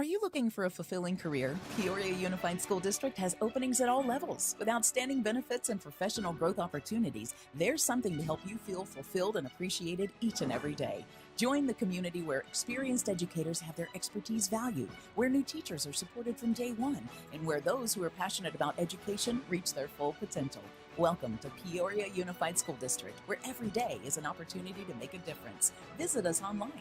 you looking for a fulfilling career? Peoria Unified School District has openings at all levels. With outstanding benefits and professional growth opportunities, there's something to help you feel fulfilled and appreciated each and every day. Join the community where experienced educators have their expertise valued, where new teachers are supported from day one, and where those who are passionate about education reach their full potential. Welcome to Peoria Unified School District, where every day is an opportunity to make a difference. Visit us online.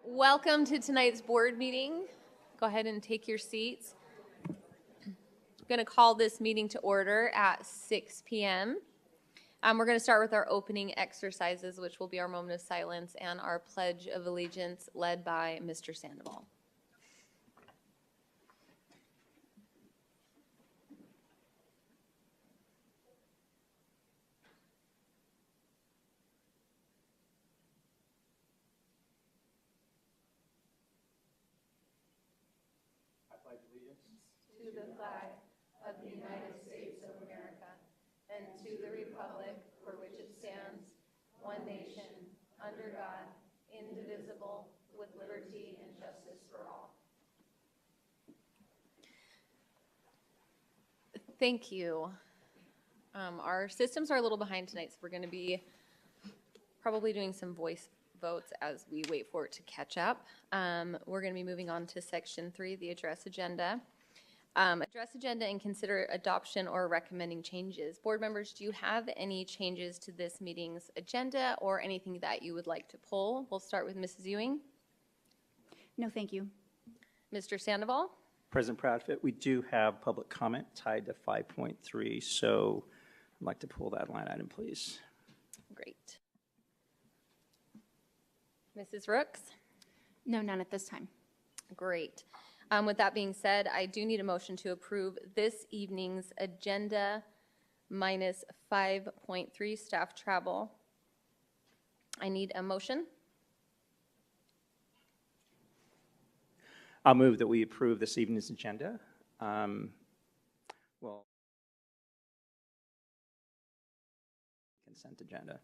Welcome to tonight's board meeting. Go ahead and take your seats. I'm going to call this meeting to order at 6 p.m. We're going to start with our opening exercises, which will be our moment of silence, and our Pledge of Allegiance led by Mr. Sandoval. To the flag of the United States of America and to the republic for which it stands, one nation, under God, indivisible, with liberty and justice for all. Thank you. Our systems are a little behind tonight, so we're going to be probably doing some voice votes as we wait for it to catch up. We're going to be moving on to section 3, the address agenda. Address agenda and consider adoption or recommending changes. Board members, do you have any changes to this meeting's agenda or anything that you would like to pull? We'll start with Mrs. Ewing. No, thank you. Mr. Sandoval? President Proudfit, we do have public comment tied to 5.3, so I'd like to pull that line item, please. Great. Mrs. Rooks? No, none at this time. Great. With that being said, I do need a motion to approve this evening's agenda minus 5.3 staff travel. I need a motion. I'll move that we approve this evening's agenda. Consent agenda.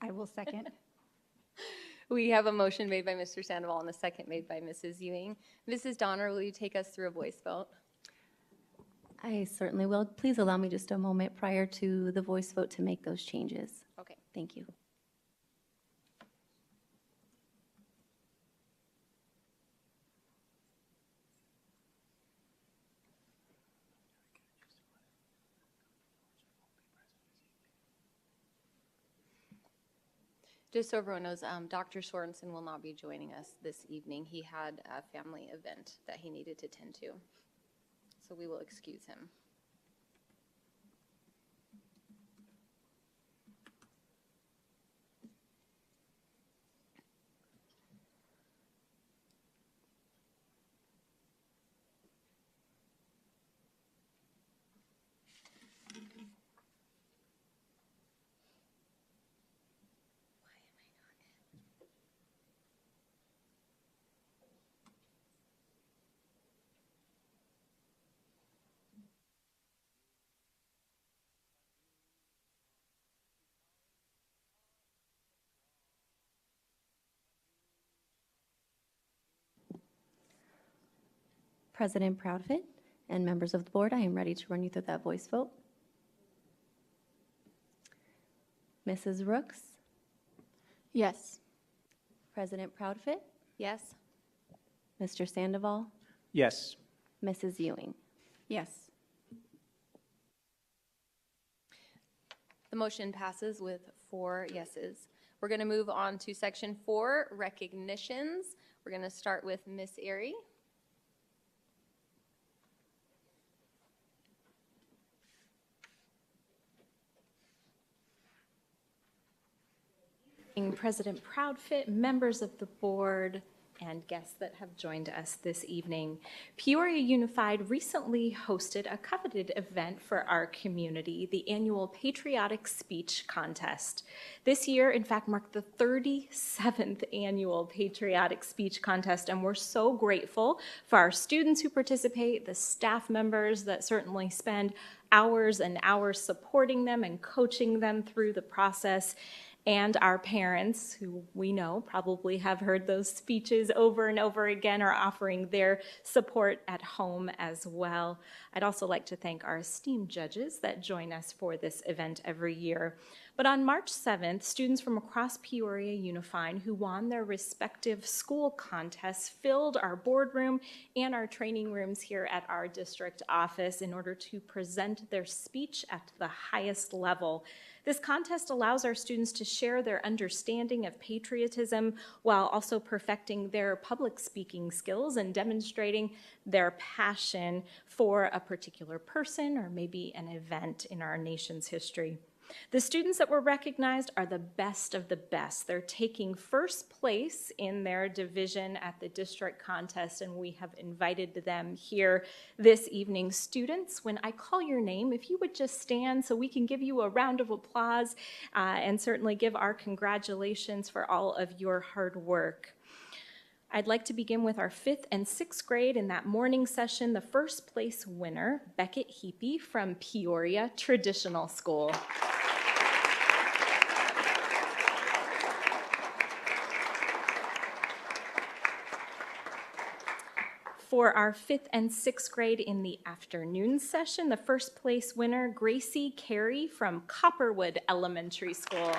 I will second. We have a motion made by Mr. Sandoval and a second made by Mrs. Ewing. Mrs. Donner, will you take us through a voice vote? I certainly will. Please allow me just a moment prior to the voice vote to make those changes. Okay. Thank you. Just so everyone knows, Dr. Sorensen will not be joining us this evening. He had a family event that he needed to tend to, so we will excuse him. President Proudfit and members of the board, I am ready to run you through that voice vote. Mrs. Rooks, Yes. President Proudfit, Yes? Mr. Sandoval, Yes. Mrs. Ewing. Yes. The motion passes with 4 yeses. We're going to move on to section 4, recognitions. We're going to start with Miss Erie. President Proudfit, members of the board, and guests that have joined us this evening. Peoria Unified recently hosted a coveted event for our community, the annual Patriotic Speech Contest. This year, in fact, marked the 37th annual Patriotic Speech Contest, and we're so grateful for our students who participate, the staff members that certainly spend hours and hours supporting them and coaching them through the process, and our parents, who we know probably have heard those speeches over and over again, are offering their support at home as well. I'd also like to thank our esteemed judges that join us for this event every year. But on March 7th, students from across Peoria Unified who won their respective school contests filled our boardroom and our training rooms here at our district office in order to present their speech at the highest level. This contest allows our students to share their understanding of patriotism while also perfecting their public speaking skills and demonstrating their passion for a particular person or maybe an event in our nation's history. The students that were recognized are the best of the best. They're taking first place in their division at the district contest, and we have invited them here this evening. Students, when I call your name, if you would just stand so we can give you a round of applause and certainly give our congratulations for all of your hard work. I'd like to begin with our 5th and 6th grade in that morning session. The first place winner, Beckett Heapy from Peoria Traditional School. For our 5th and 6th grade in the afternoon session, the first place winner, Gracie Carey from Copperwood Elementary School.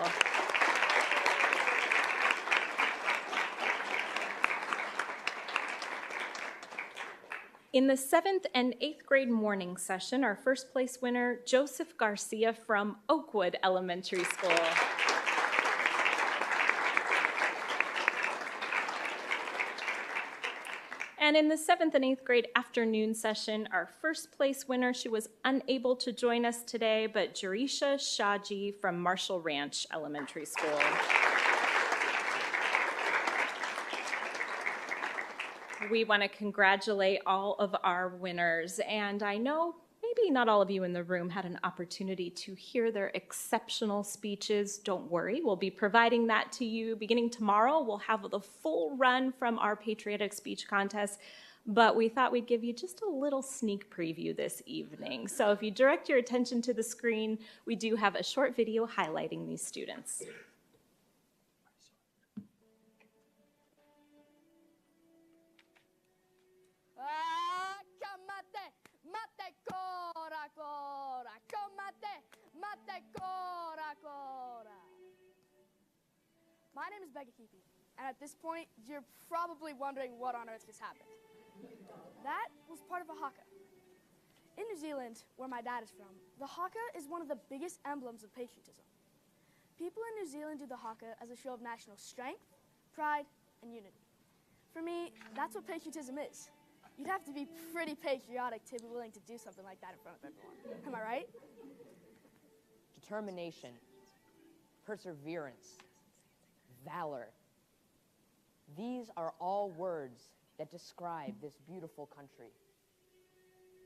In the 7th and 8th grade morning session, our first place winner, Joseph Garcia from Oakwood Elementary School. And in the 7th and 8th grade afternoon session, our first place winner, she was unable to join us today, but Jerisha Shaji from Marshall Ranch Elementary School. We want to congratulate all of our winners, and I know maybe not all of you in the room had an opportunity to hear their exceptional speeches. Don't worry, we'll be providing that to you beginning tomorrow. We'll have the full run from our Patriotic Speech Contest, but we thought we'd give you just a little sneak preview this evening. So if you direct your attention to the screen, we do have a short video highlighting these students. My name is Beckett Heapy, and at this point, you're probably wondering what on earth just happened. That was part of a haka. In New Zealand, where my dad is from, the haka is one of the biggest emblems of patriotism. People in New Zealand do the haka as a show of national strength, pride, and unity. For me, that's what patriotism is. You'd have to be pretty patriotic to be willing to do something like that in front of everyone. Am I right? Determination, perseverance, valor. These are all words that describe this beautiful country.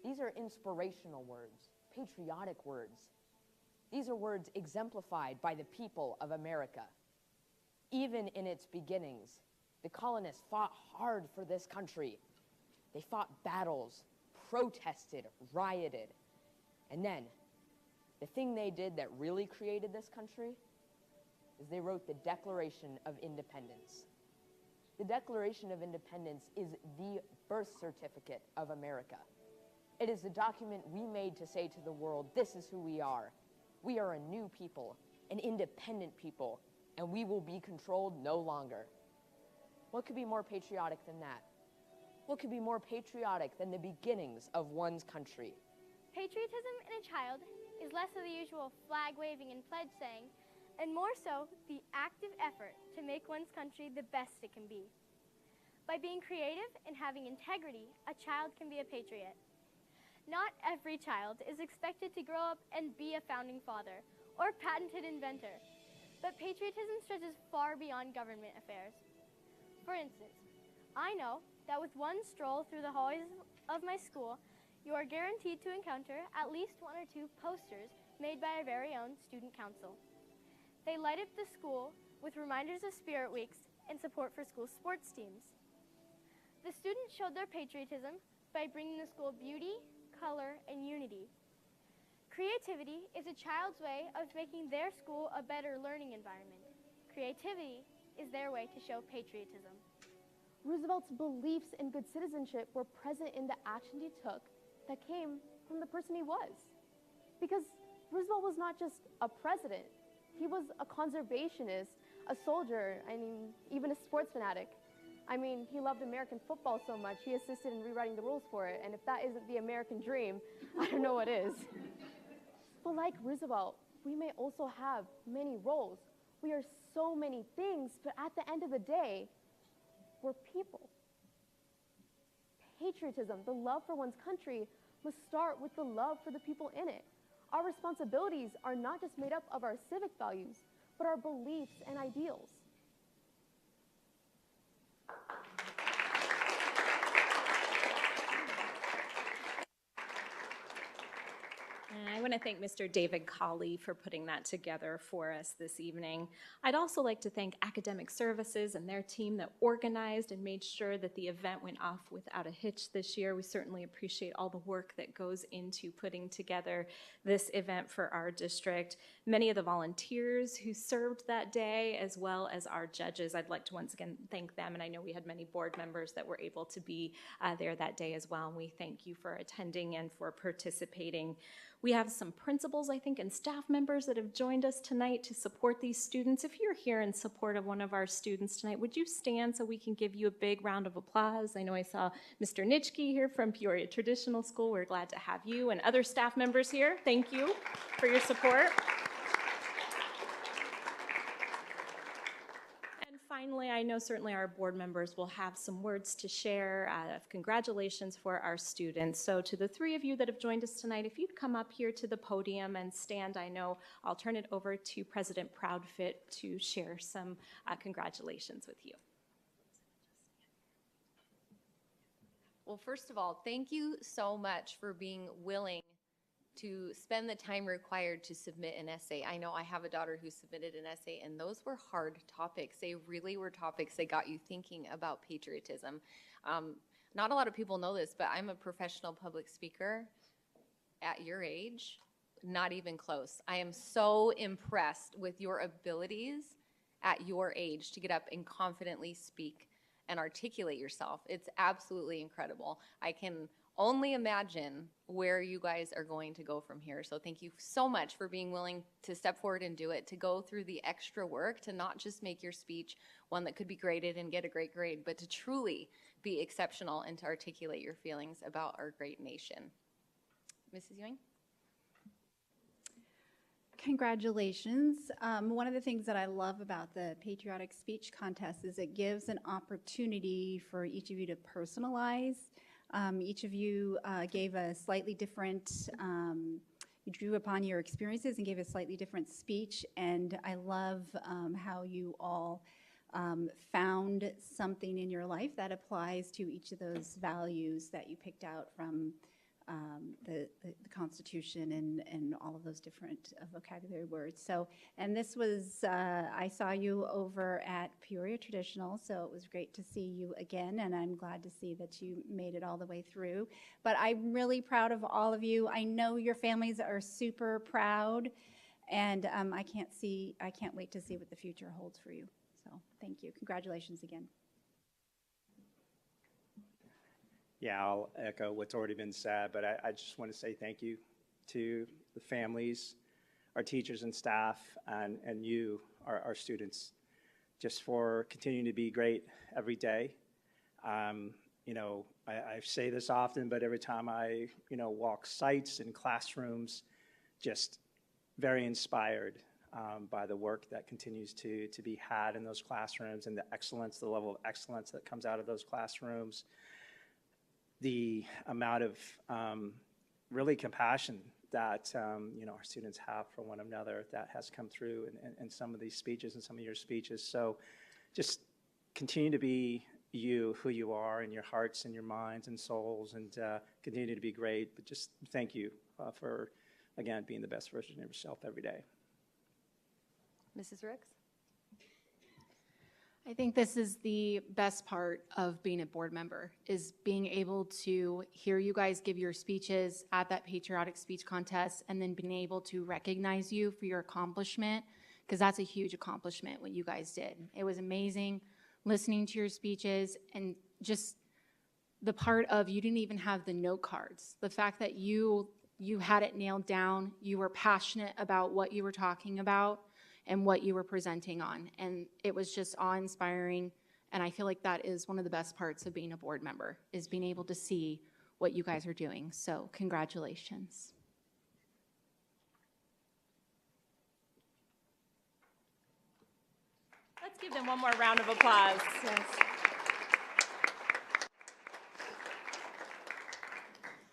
These are inspirational words, patriotic words. These are words exemplified by the people of America. Even in its beginnings, the colonists fought hard for this country. They fought battles, protested, rioted, and then the thing they did that really created this country is they wrote the Declaration of Independence. The Declaration of Independence is the birth certificate of America. It is the document we made to say to the world, this is who we are. We are a new people, an independent people, and we will be controlled no longer. What could be more patriotic than that? What could be more patriotic than the beginnings of one's country? Patriotism in a child is less of the usual flag waving and pledge saying, and more so the active effort to make one's country the best it can be. By being creative and having integrity, a child can be a patriot. Not every child is expected to grow up and be a founding father or patented inventor, but patriotism stretches far beyond government affairs. For instance, I know that with one stroll through the hallways of my school, you are guaranteed to encounter at least one or two posters made by our very own student council. They light up the school with reminders of Spirit Weeks and support for school sports teams. The students showed their patriotism by bringing the school beauty, color, and unity. Creativity is a child's way of making their school a better learning environment. Creativity is their way to show patriotism. Roosevelt's beliefs in good citizenship were present in the actions he took that came from the person he was. Because Roosevelt was not just a president, he was a conservationist, a soldier, even a sports fanatic. He loved American football so much, he assisted in rewriting the rules for it, and if that isn't the American dream, I don't know what is. But like Roosevelt, we may also have many roles. We are so many things, but at the end of the day, we're people. Patriotism, the love for one's country, must start with the love for the people in it. Our responsibilities are not just made up of our civic values, but our beliefs and ideals. And I want to thank Mr. David Colley for putting that together for us this evening. I'd also like to thank Academic Services and their team that organized and made sure that the event went off without a hitch this year. We certainly appreciate all the work that goes into putting together this event for our district. Many of the volunteers who served that day, as well as our judges, I'd like to once again thank them. And I know we had many board members that were able to be there that day as well. And we thank you for attending and for participating. We have some principals, I think, and staff members that have joined us tonight to support these students. If you're here in support of one of our students tonight, would you stand so we can give you a big round of applause? I know I saw Mr. Nitschke here from Peoria Traditional School. We're glad to have you and other staff members here. Thank you for your support. Finally, I know certainly our board members will have some words to share of congratulations for our students. So to the three of you that have joined us tonight, if you'd come up here to the podium and stand, I know I'll turn it over to President Proudfit to share some congratulations with you. Well, first of all, thank you so much for being willing to spend the time required to submit an essay. I know I have a daughter who submitted an essay, and those were hard topics. They really were topics that got you thinking about patriotism. Not a lot of people know this, but I'm a professional public speaker at your age, not even close. I am so impressed with your abilities at your age to get up and confidently speak and articulate yourself. It's absolutely incredible. I can only imagine where you guys are going to go from here. So thank you so much for being willing to step forward and do it, to go through the extra work, to not just make your speech one that could be graded and get a great grade, but to truly be exceptional and to articulate your feelings about our great nation. Mrs. Ewing? Congratulations. One of the things that I love about the Patriotic Speech Contest is it gives an opportunity for each of you to personalize. Each of you gave a slightly different, you drew upon your experiences and gave a slightly different speech, and I love how you all found something in your life that applies to each of those values that you picked out from the Constitution and all of those different vocabulary words. So, and this was, I saw you over at Peoria Traditional, so it was great to see you again, and I'm glad to see that you made it all the way through. But I'm really proud of all of you. I know your families are super proud, and I can't wait to see what the future holds for you. So, thank you. Congratulations again. Yeah, I'll echo what's already been said, but I just want to say thank you to the families, our teachers and staff, and you, our students, just for continuing to be great every day. You know, I say this often, but every time I, walk sites and classrooms, just very inspired by the work that continues to be had in those classrooms and the excellence, the level of excellence that comes out of those classrooms. The amount of really compassion that our students have for one another that has come through in some of these speeches and some of your speeches. So just continue to be you, who you are in your hearts and your minds and souls, and continue to be great. But just thank you for, again, being the best version of yourself every day. Mrs. Ricks? I think this is the best part of being a board member, is being able to hear you guys give your speeches at that patriotic speech contest and then being able to recognize you for your accomplishment, because that's a huge accomplishment what you guys did. It was amazing listening to your speeches, and just the part of you didn't even have the note cards. The fact that you had it nailed down, you were passionate about what you were talking about and what you were presenting on. And it was just awe-inspiring. And I feel like that is one of the best parts of being a board member, is being able to see what you guys are doing. So congratulations. Let's give them one more round of applause. Yes.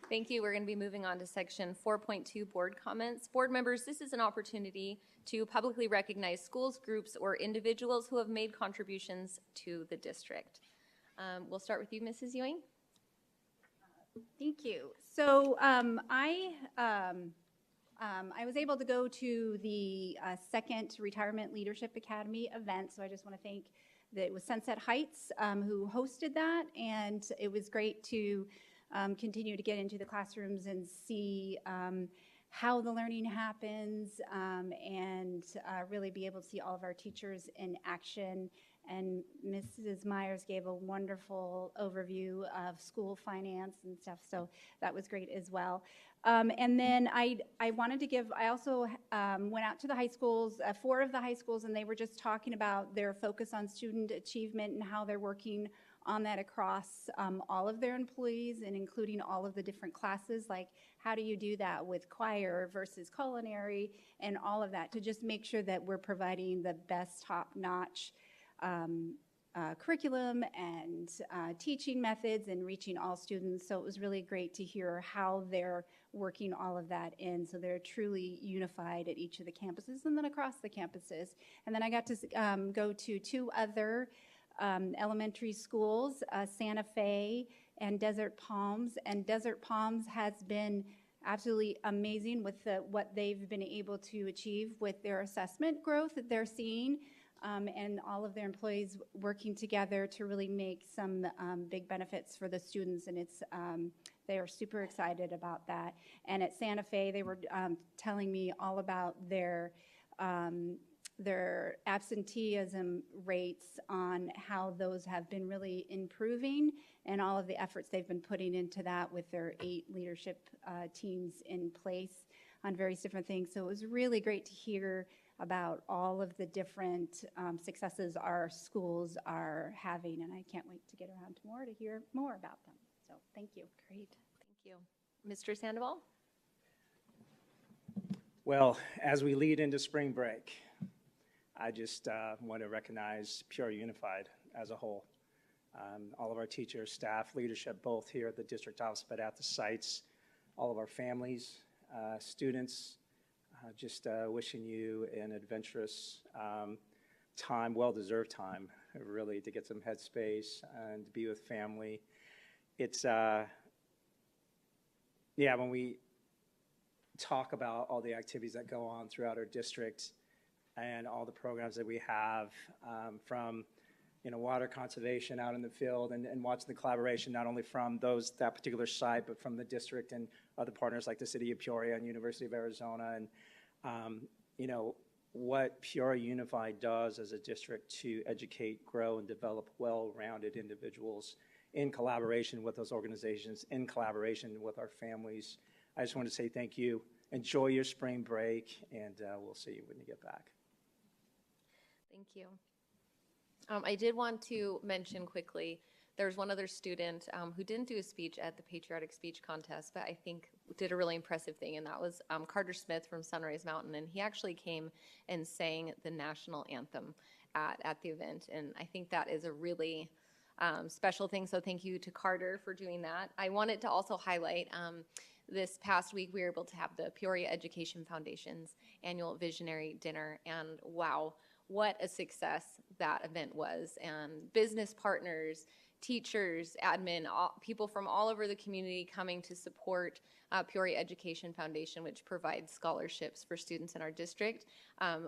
Thank you. We're going to be moving on to section 4.2, board comments. Board members, this is an opportunity to publicly recognize schools, groups, or individuals who have made contributions to the district. We'll start with you, Mrs. Ewing. Thank you. So I was able to go to the second Retirement Leadership Academy event, so I just want to thank it was Sunset Heights who hosted that, and it was great to continue to get into the classrooms and see how the learning happens, and really be able to see all of our teachers in action. And Mrs. Myers gave a wonderful overview of school finance and stuff, so that was great as well. And then I wanted to give, I also went out to the high schools, 4 of the high schools, and they were just talking about their focus on student achievement and how they're working on that across all of their employees, and including all of the different classes, like how do you do that with choir versus culinary and all of that, to just make sure that we're providing the best top-notch curriculum and teaching methods and reaching all students. So it was really great to hear how they're working all of that in, so they're truly unified at each of the campuses and then across the campuses. And then I got to go to 2 other elementary schools, Santa Fe and Desert Palms. And Desert Palms has been absolutely amazing with what they've been able to achieve with their assessment growth that they're seeing, and all of their employees working together to really make some big benefits for the students. And it's they are super excited about that. And at Santa Fe, they were telling me all about their absenteeism rates, on how those have been really improving, and all of the efforts they've been putting into that with their 8 leadership teams in place on various different things. So it was really great to hear about all of the different successes our schools are having, and I can't wait to get around to more to hear more about them. So thank you. Great. Thank you. Mr. Sandoval? Well, as we lead into spring break, I just want to recognize Peoria Unified as a whole. All of our teachers, staff, leadership, both here at the district office, but at the sites, all of our families, students, just wishing you an adventurous time, well-deserved time, really, to get some headspace and to be with family. It's, when we talk about all the activities that go on throughout our district and all the programs that we have, from water conservation out in the field, and watching the collaboration not only from that particular site, but from the district and other partners like the City of Peoria and University of Arizona, and what Peoria Unified does as a district to educate, grow, and develop well-rounded individuals in collaboration with those organizations, in collaboration with our families. I just want to say thank you. Enjoy your spring break, and we'll see you when you get back. Thank you. I did want to mention quickly, there's one other student who didn't do a speech at the Patriotic Speech Contest, but I think did a really impressive thing, and that was Carter Smith from Sunrise Mountain, and he actually came and sang the national anthem at the event, and I think that is a really special thing, so thank you to Carter for doing that. I wanted to also highlight this past week we were able to have the Peoria Education Foundation's annual visionary dinner, and wow, what a success that event was. And business partners, teachers, admin, people from all over the community coming to support Peoria Education Foundation, which provides scholarships for students in our district.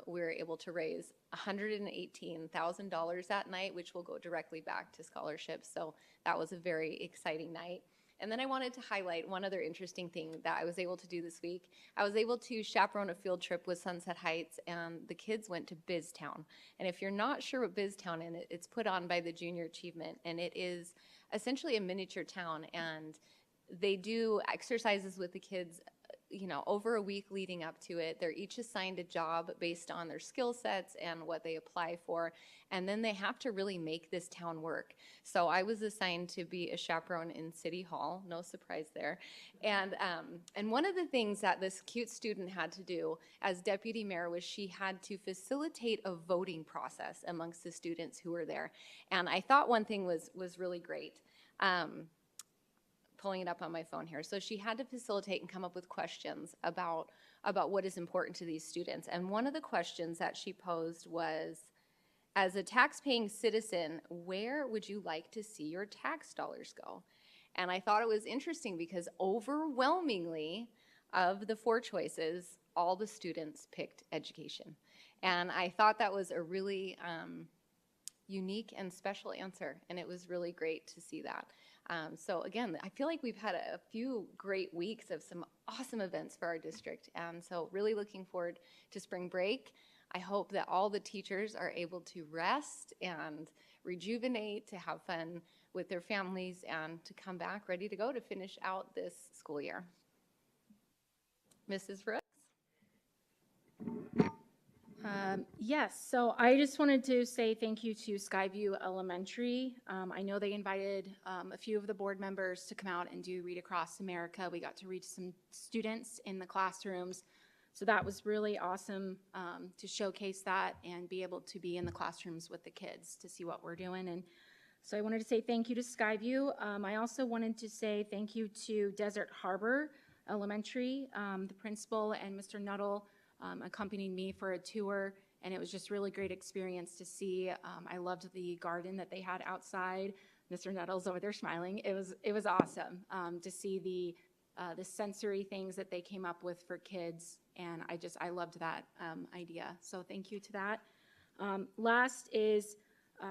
We were able to raise $118,000 that night, which will go directly back to scholarships. So that was a very exciting night. And then I wanted to highlight one other interesting thing that I was able to do this week. I was able to chaperone a field trip with Sunset Heights, and the kids went to BizTown. And if you're not sure what BizTown is, it's put on by the Junior Achievement, and it is essentially a miniature town. And they do exercises with the kids, you know, over a week leading up to it. They're each assigned a job based on their skill sets and what they apply for, and then they have to really make this town work. So I was assigned to be a chaperone in City Hall, no surprise there. And one of the things that this cute student had to do as deputy mayor was she had to facilitate a voting process amongst the students who were there. And I thought one thing was really great. Pulling it up on my phone here. So she had to facilitate and come up with questions about what is important to these students. And one of the questions that she posed was, as a tax-paying citizen, where would you like to see your tax dollars go? And I thought it was interesting because overwhelmingly of the 4 choices, all the students picked education. And I thought that was a really unique and special answer, and it was really great to see that. So again, I feel like we've had a few great weeks of some awesome events for our district, and so really looking forward to spring break. I hope that all the teachers are able to rest and rejuvenate, to have fun with their families, and to come back ready to go to finish out this school year. Mrs. Brooks? Yes, so I just wanted to say thank you to Skyview Elementary. I know they invited a few of the board members to come out and do Read Across America. We got to reach some students in the classrooms. So that was really awesome to showcase that and be able to be in the classrooms with the kids to see what we're doing. And so I wanted to say thank you to Skyview. I also wanted to say thank you to Desert Harbor Elementary. The principal and Mr. Nuttall accompanied me for a tour, and it was just really great experience to see. I loved the garden that they had outside. Mr. Nuttall's over there smiling. It was awesome to see the sensory things that they came up with for kids, and I loved that idea. So thank you to that. Last is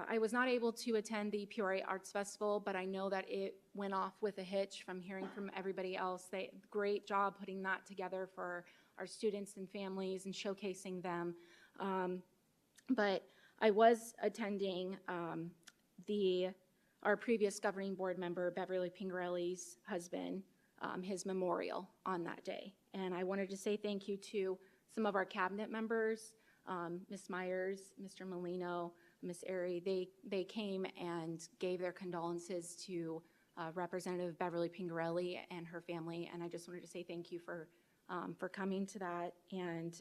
I was not able to attend the Peoria Arts Festival, but I know that it went off with a hitch from hearing from everybody else. Great job putting that together for our students and families and showcasing them. But I was attending our previous governing board member, Beverly Pingarelli's husband, his memorial on that day. And I wanted to say thank you to some of our cabinet members, Ms. Myers, Mr. Molino, Ms. Airy. They came and gave their condolences to Representative Beverly Pingarelli and her family. And I just wanted to say thank you for coming to that. And,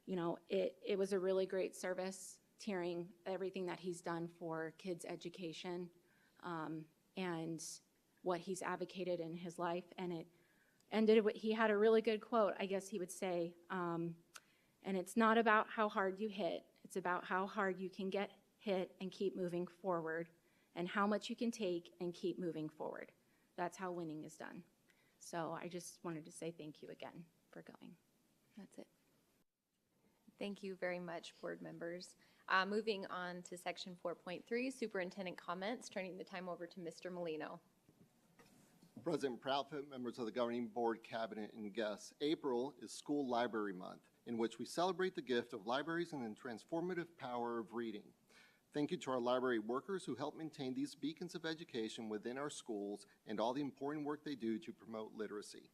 you know, it was a really great service, hearing everything that he's done for kids' education and what he's advocated in his life. And it ended with, he had a really good quote, I guess he would say, and it's not about how hard you hit, it's about how hard you can get hit and keep moving forward, and how much you can take and keep moving forward. That's how winning is done. So I just wanted to say thank you again for going. That's it. Thank you very much, board members. Moving on to section 4.3, superintendent comments, turning the time over to Mr. Molino. President Proudfoot, members of the governing board, cabinet, and guests, April is School Library Month, in which we celebrate the gift of libraries and the transformative power of reading. Thank you to our library workers who help maintain these beacons of education within our schools and all the important work they do to promote literacy.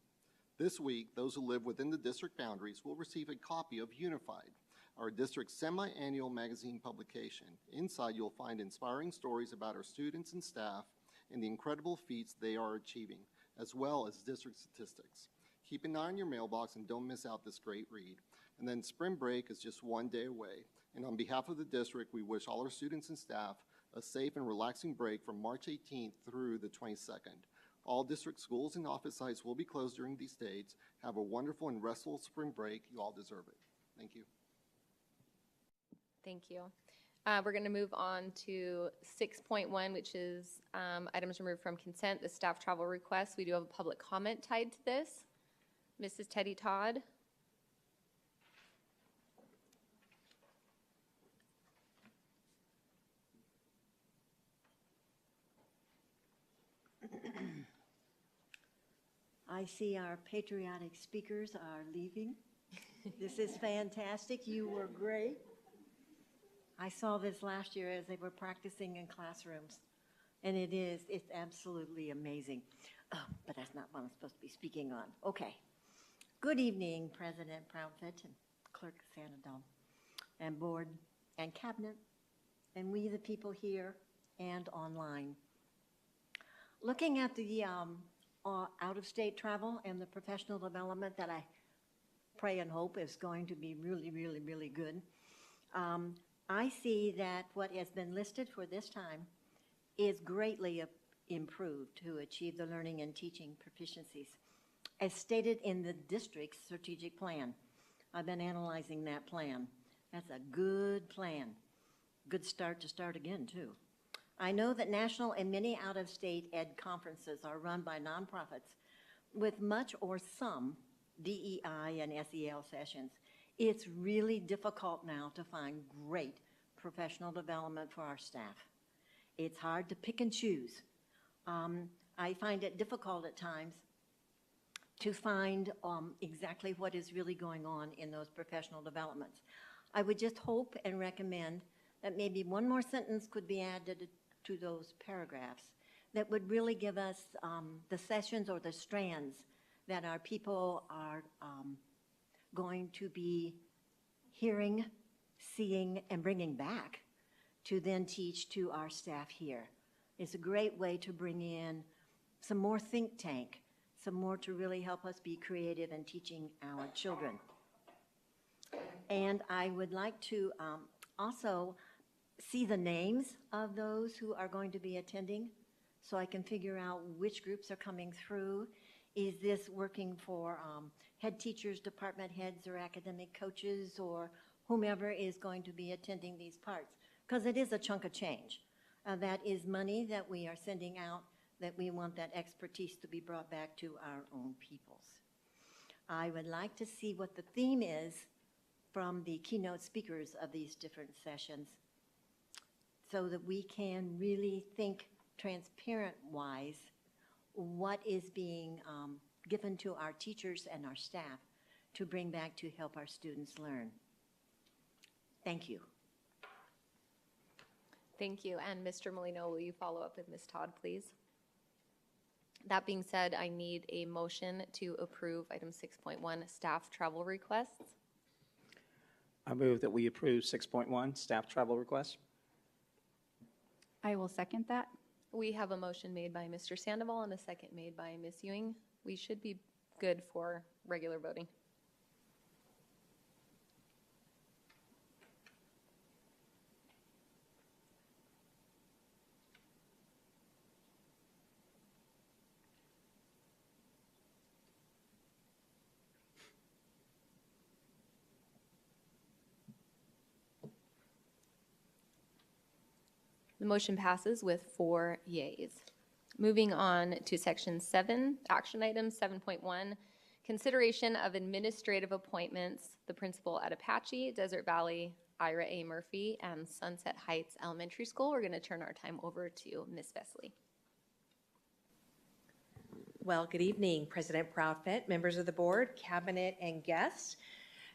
This week, those who live within the district boundaries will receive a copy of Unified, our district's semi-annual magazine publication. Inside, you'll find inspiring stories about our students and staff and the incredible feats they are achieving, as well as district statistics. Keep an eye on your mailbox and don't miss out this great read. And then spring break is just one day away. And on behalf of the district, we wish all our students and staff a safe and relaxing break from March 18th through the 22nd. All district schools and office sites will be closed during these dates. Have a wonderful and restful spring break. You all deserve it. Thank you. Thank you. We're going to move on to 6.1, which is items removed from consent, the staff travel request. We do have a public comment tied to this. Mrs. Teddy Todd. I see our patriotic speakers are leaving. This is fantastic. You were great. I saw this last year as they were practicing in classrooms, and it's absolutely amazing. Oh, but that's not what I'm supposed to be speaking on. Okay. Good evening, President Proudfoot and Clerk Sandoval, and board and cabinet, and we the people here and online. Looking at the out-of-state travel and the professional development that I pray and hope is going to be really, really, really good. I see that what has been listed for this time is greatly improved to achieve the learning and teaching proficiencies, as stated in the district's strategic plan. I've been analyzing that plan. That's a good plan. Good start to start again, too. I know that national and many out-of-state ed conferences are run by nonprofits with much or some DEI and SEL sessions. It's really difficult now to find great professional development for our staff. It's hard to pick and choose. I find it difficult at times to find exactly what is really going on in those professional developments. I would just hope and recommend that maybe one more sentence could be added to those paragraphs that would really give us the sessions or the strands that our people are going to be hearing, seeing, and bringing back to then teach to our staff here. It's a great way to bring in some more think tank, some more to really help us be creative in teaching our children. And I would like to also see the names of those who are going to be attending so I can figure out which groups are coming through. Is this working for head teachers, department heads, or academic coaches, or whomever is going to be attending these parts? Because it is a chunk of change. That is money that we are sending out, that we want that expertise to be brought back to our own peoples. I would like to see what the theme is from the keynote speakers of these different sessions so that we can really think transparent-wise what is being given to our teachers and our staff to bring back to help our students learn. Thank you. Thank you. And Mr. Molino, will you follow up with Ms. Todd, please? That being said, I need a motion to approve item 6.1, staff travel requests. I move that we approve 6.1, staff travel requests. I will second that. We have a motion made by Mr. Sandoval and a second made by Ms. Ewing. We should be good for regular voting. The motion passes with 4 yeas. Moving on to section 7, action item 7.1, consideration of administrative appointments, the principal at Apache, Desert Valley, Ira A. Murphy, and Sunset Heights Elementary School. We're going to turn our time over to Ms. Vesley. Well, good evening, President Proudfoot, members of the board, cabinet, and guests.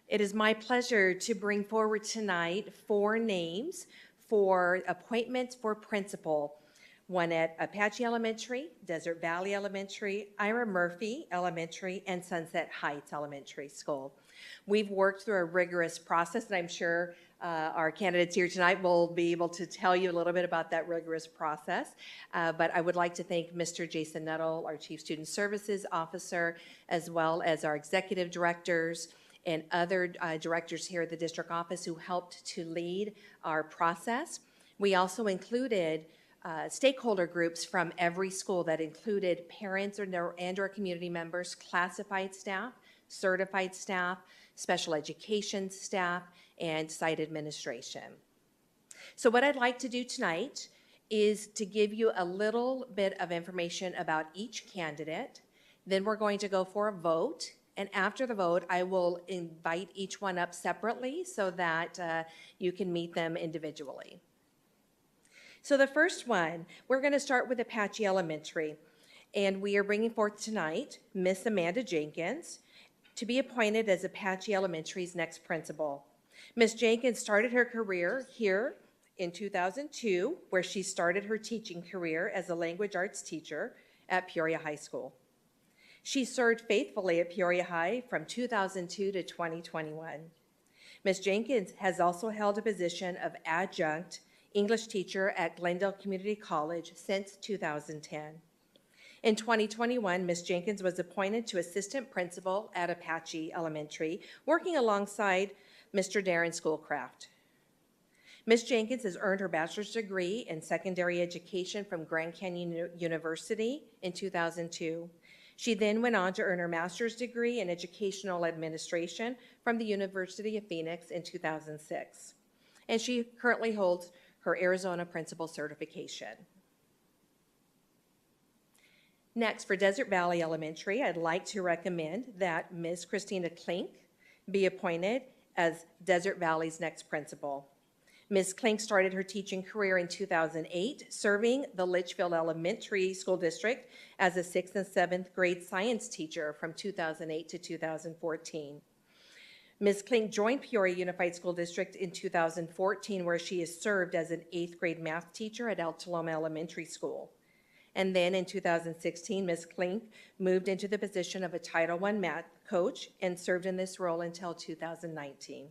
It is my pleasure to bring forward tonight 4 names for appointments for principal, one at Apache Elementary, Desert Valley Elementary, Ira Murphy Elementary, and Sunset Heights Elementary School. We've worked through a rigorous process, and I'm sure our candidates here tonight will be able to tell you a little bit about that rigorous process. But I would like to thank Mr. Jason Nuttall, our Chief Student Services Officer, as well as our executive directors and other directors here at the district office who helped to lead our process. We also included stakeholder groups from every school that included parents and our community members, classified staff, certified staff, special education staff, and site administration. So what I'd like to do tonight is to give you a little bit of information about each candidate. Then we're going to go for a vote. And after the vote, I will invite each one up separately so that you can meet them individually. So the first one, we're going to start with Apache Elementary. And we are bringing forth tonight Miss Amanda Jenkins to be appointed as Apache Elementary's next principal. Ms. Jenkins started her career here in 2002, where she started her teaching career as a language arts teacher at Peoria High School. She served faithfully at Peoria High from 2002 to 2021. Ms. Jenkins has also held a position of adjunct English teacher at Glendale Community College since 2010. In 2021, Ms. Jenkins was appointed to assistant principal at Apache Elementary, working alongside Mr. Darren Schoolcraft. Ms. Jenkins has earned her bachelor's degree in secondary education from Grand Canyon University in 2002. She then went on to earn her master's degree in educational administration from the University of Phoenix in 2006. And she currently holds her Arizona principal certification. Next, for Desert Valley Elementary, I'd like to recommend that Ms. Christina Klink be appointed as Desert Valley's next principal. Ms. Klink started her teaching career in 2008, serving the Litchfield Elementary School District as a 6th and 7th grade science teacher from 2008 to 2014. Ms. Klink joined Peoria Unified School District in 2014, where she has served as an 8th grade math teacher at El Toloma Elementary School. And then in 2016, Ms. Klink moved into the position of a Title I math coach and served in this role until 2019.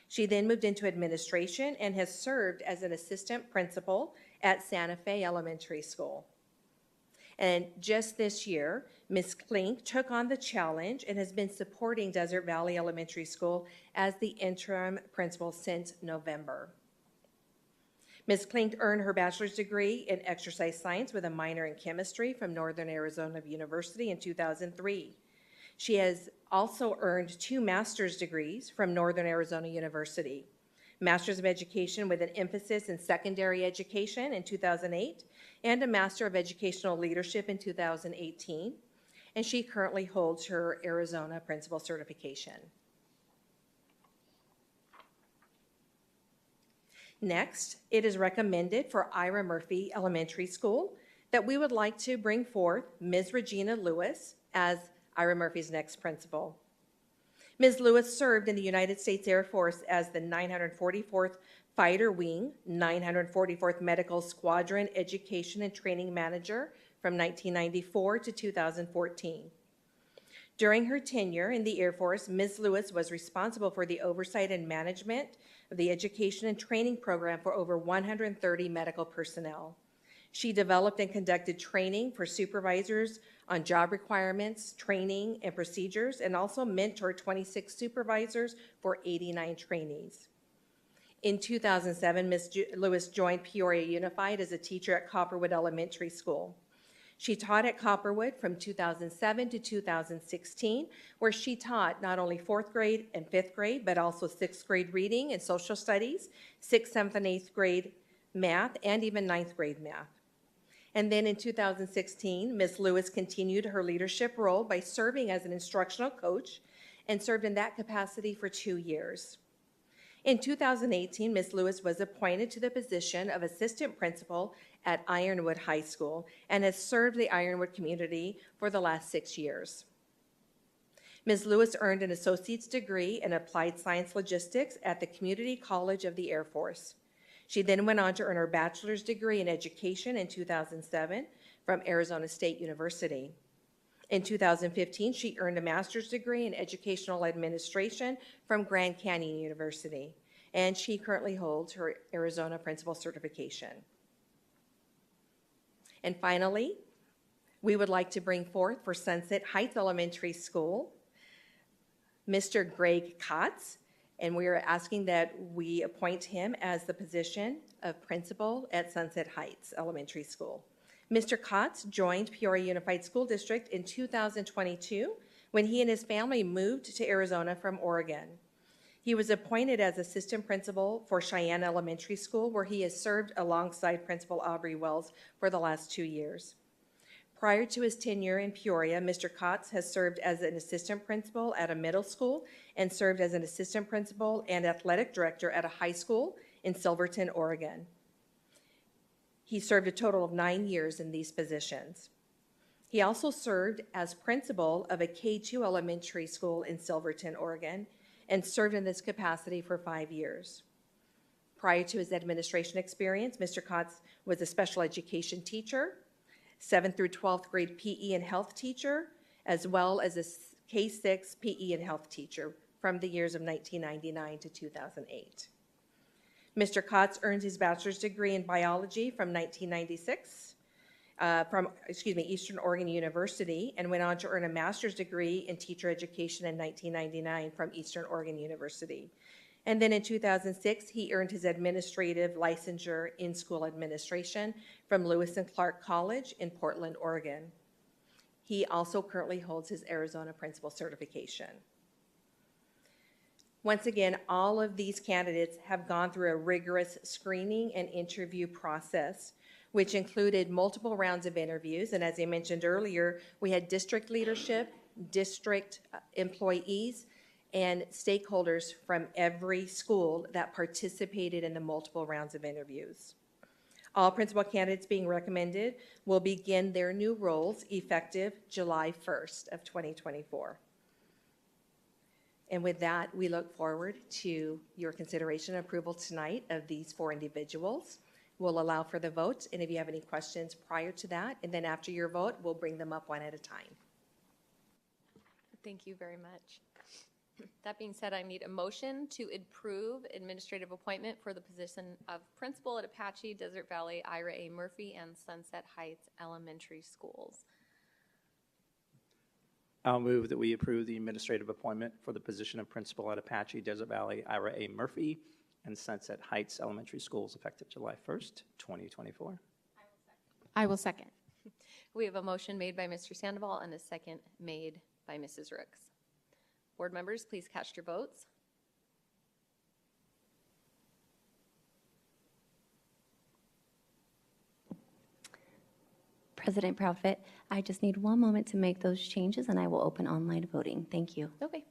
She then moved into administration and has served as an assistant principal at Santa Fe Elementary School. And just this year, Ms. Klink took on the challenge and has been supporting Desert Valley Elementary School as the interim principal since November. Ms. Klink earned her bachelor's degree in exercise science with a minor in chemistry from Northern Arizona University in 2003. She has also earned 2 master's degrees from Northern Arizona University, Master's of Education with an emphasis in secondary education in 2008, and a Master of Educational Leadership in 2018, and she currently holds her Arizona principal certification. Next, it is recommended for Ira Murphy Elementary School that we would like to bring forth Ms. Regina Lewis as Ira Murphy's next principal. Ms. Lewis served in the United States Air Force as the 944th Fighter Wing, 944th Medical Squadron Education and Training Manager from 1994 to 2014. During her tenure in the Air Force, Ms. Lewis was responsible for the oversight and management of the education and training program for over 130 medical personnel. She developed and conducted training for supervisors on job requirements, training, and procedures, and also mentored 26 supervisors for 89 trainees. In 2007, Ms. Lewis joined Peoria Unified as a teacher at Copperwood Elementary School. She taught at Copperwood from 2007 to 2016, where she taught not only 4th grade and 5th grade, but also 6th grade reading and social studies, 6th, 7th, and 8th grade math, and even 9th grade math. And then in 2016, Ms. Lewis continued her leadership role by serving as an instructional coach and served in that capacity for 2 years. In 2018, Ms. Lewis was appointed to the position of assistant principal at Ironwood High School and has served the Ironwood community for the last 6 years. Ms. Lewis earned an associate's degree in applied science logistics at the Community College of the Air Force. She then went on to earn her bachelor's degree in education in 2007 from Arizona State University. In 2015, she earned a master's degree in educational administration from Grand Canyon University, and she currently holds her Arizona principal certification. And finally, we would like to bring forth for Sunset Heights Elementary School, Mr. Greg Kotz, and we are asking that we appoint him as the position of principal at Sunset Heights Elementary School. Mr. Kotz joined Peoria Unified School District in 2022 when he and his family moved to Arizona from Oregon. He was appointed as assistant principal for Cheyenne Elementary School, where he has served alongside Principal Aubrey Wells for the last 2 years. Prior to his tenure in Peoria, Mr. Kotz has served as an assistant principal at a middle school and served as an assistant principal and athletic director at a high school in Silverton, Oregon. He served a total of 9 years in these positions. He also served as principal of a K-2 elementary school in Silverton, Oregon, and served in this capacity for 5 years. Prior to his administration experience, Mr. Kotz was a special education teacher, 7th through 12th grade PE and health teacher, as well as a K-6 PE and health teacher from the years of 1999 to 2008. Mr. Kotz earned his bachelor's degree in biology from 1996 from Eastern Oregon University, and went on to earn a master's degree in teacher education in 1999 from Eastern Oregon University. And then in 2006, he earned his administrative licensure in school administration from Lewis and Clark College in Portland, Oregon. He also currently holds his Arizona principal certification. Once again, all of these candidates have gone through a rigorous screening and interview process, which included multiple rounds of interviews. And as I mentioned earlier, we had district leadership, district employees, and stakeholders from every school that participated in the multiple rounds of interviews. All principal candidates being recommended will begin their new roles effective July 1st of 2024. And with that, we look forward to your consideration and approval tonight of these 4 individuals. We'll allow for the vote, and if you have any questions prior to that, and then after your vote, we'll bring them up one at a time. Thank you very much. That being said, I need a motion to approve administrative appointment for the position of principal at Apache, Desert Valley, Ira A. Murphy, and Sunset Heights Elementary Schools. I'll move that we approve the administrative appointment for the position of principal at Apache, Desert Valley, Ira A. Murphy, and Sunset Heights Elementary Schools effective July 1st, 2024. I will second. We have a motion made by Mr. Sandoval and a second made by Mrs. Rooks. Board members, please cast your votes. President Proudfit, I just need one moment to make those changes and I will open online voting. Thank you. Okay.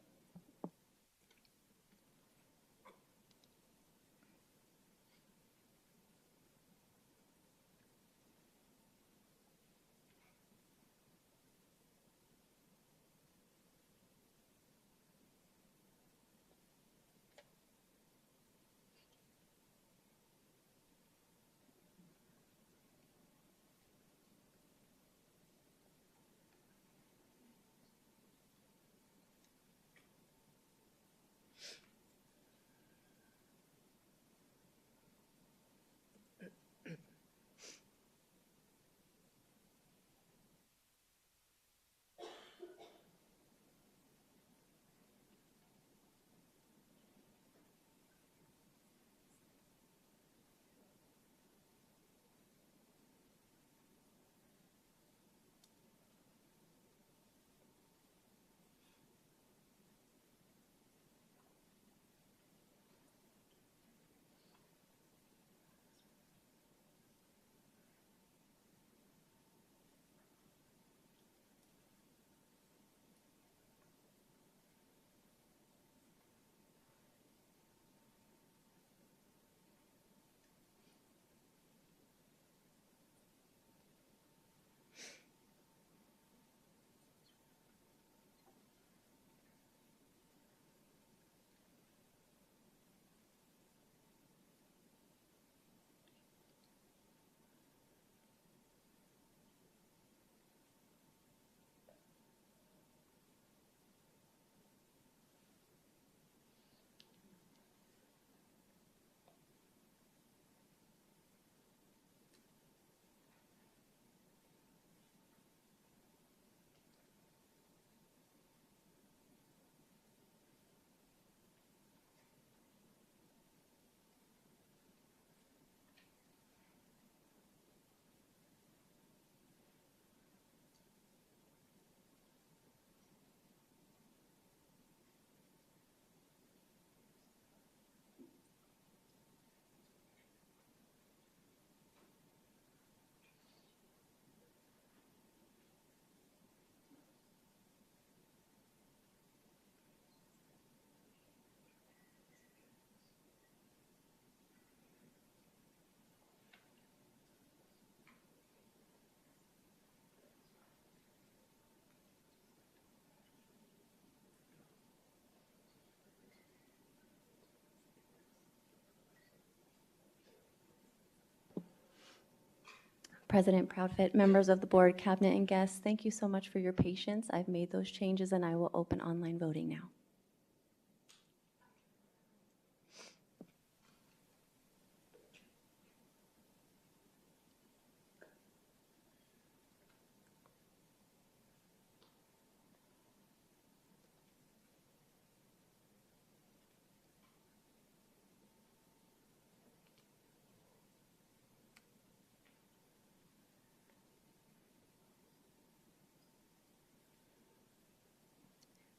President Proudfit, members of the board, cabinet, and guests, thank you so much for your patience. I've made those changes and I will open online voting now.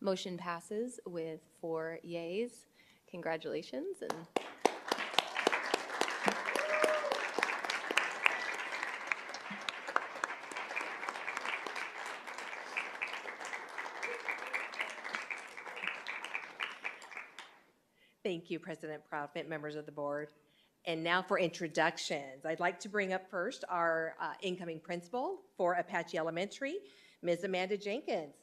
Motion passes with 4 yeas. Congratulations. And Thank you, President Proudfit, members of the board. And now for introductions. I'd like to bring up first our incoming principal for Apache Elementary, Ms. Amanda Jenkins.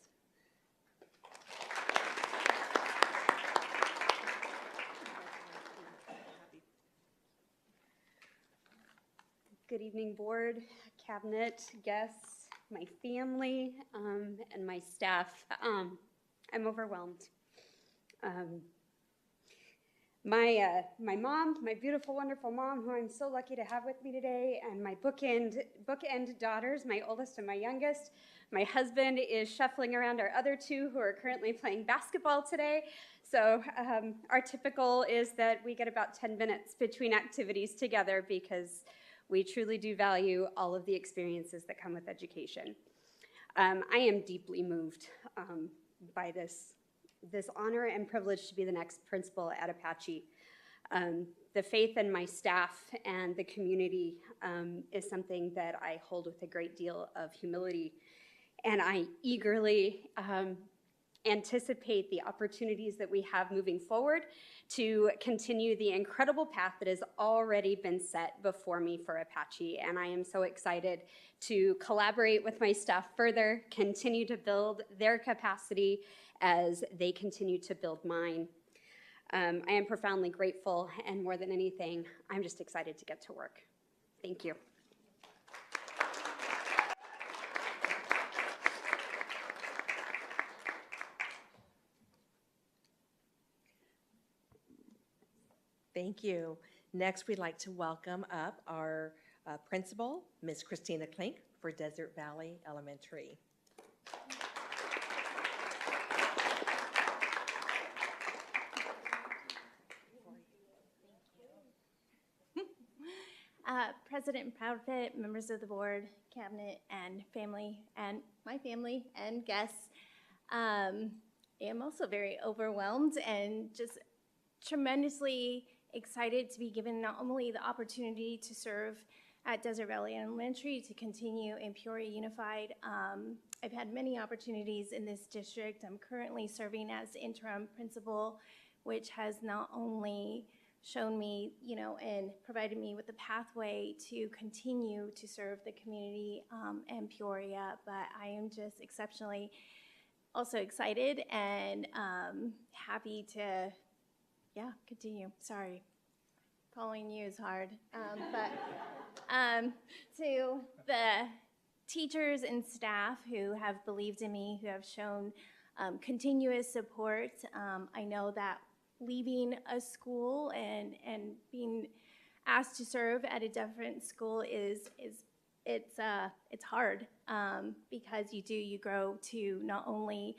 Good evening, board, cabinet, guests, my family, and my staff. I'm overwhelmed. My mom, my beautiful, wonderful mom, who I'm so lucky to have with me today, and my bookend daughters, my oldest and my youngest. My husband is shuffling around our other 2 who are currently playing basketball today. So our typical is that we get about 10 minutes between activities together because we truly do value all of the experiences that come with education. I am deeply moved by this honor and privilege to be the next principal at Apache. The faith in my staff and the community is something that I hold with a great deal of humility, and I eagerly anticipate the opportunities that we have moving forward to continue the incredible path that has already been set before me for Apache. And I am so excited to collaborate with my staff further, continue to build their capacity as they continue to build mine. I am profoundly grateful, and more than anything, I'm just excited to get to work. Thank you. Thank you. Next, we'd like to welcome up our principal, Ms. Christina Klink, for Desert Valley Elementary. President Proudfit, members of the board, cabinet, and family, and my family and guests, I am also very overwhelmed and just tremendously excited to be given not only the opportunity to serve at Desert Valley Elementary, to continue in Peoria Unified. I've had many opportunities in this district. I'm currently serving as interim principal, which has not only shown me, and provided me with the pathway to continue to serve the community and Peoria, but I am just exceptionally also excited and happy to, continue. Sorry, following you is hard, but to the teachers and staff who have believed in me, who have shown continuous support. I know that leaving a school and being asked to serve at a different school it's hard because you grow to not only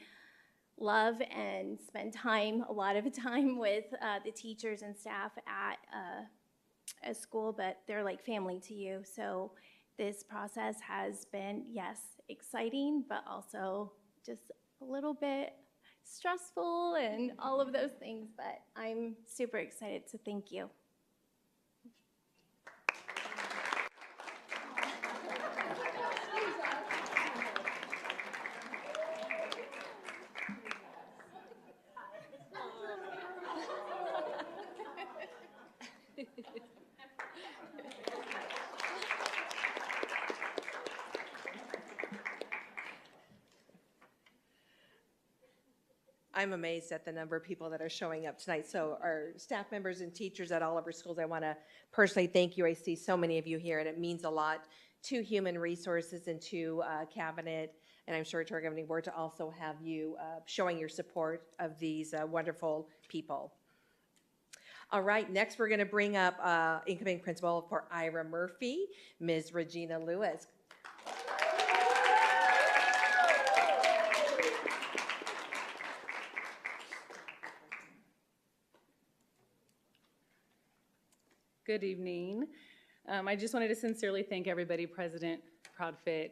love and spend a lot of time with the teachers and staff at a school, but they're like family to you. So this process has been, yes, exciting, but also just a little bit stressful and all of those things, but I'm super excited, so thank you. I'm amazed at the number of people that are showing up tonight. So our staff members and teachers at all of our schools, I want to personally thank you. I see so many of you here, and it means a lot to Human Resources and to Cabinet, and I'm sure to our governing board to also have you showing your support of these wonderful people. All right, next we're going to bring up incoming principal for Ira Murphy, Ms. Regina Lewis. Good evening. I just wanted to sincerely thank everybody, President, ProudFit,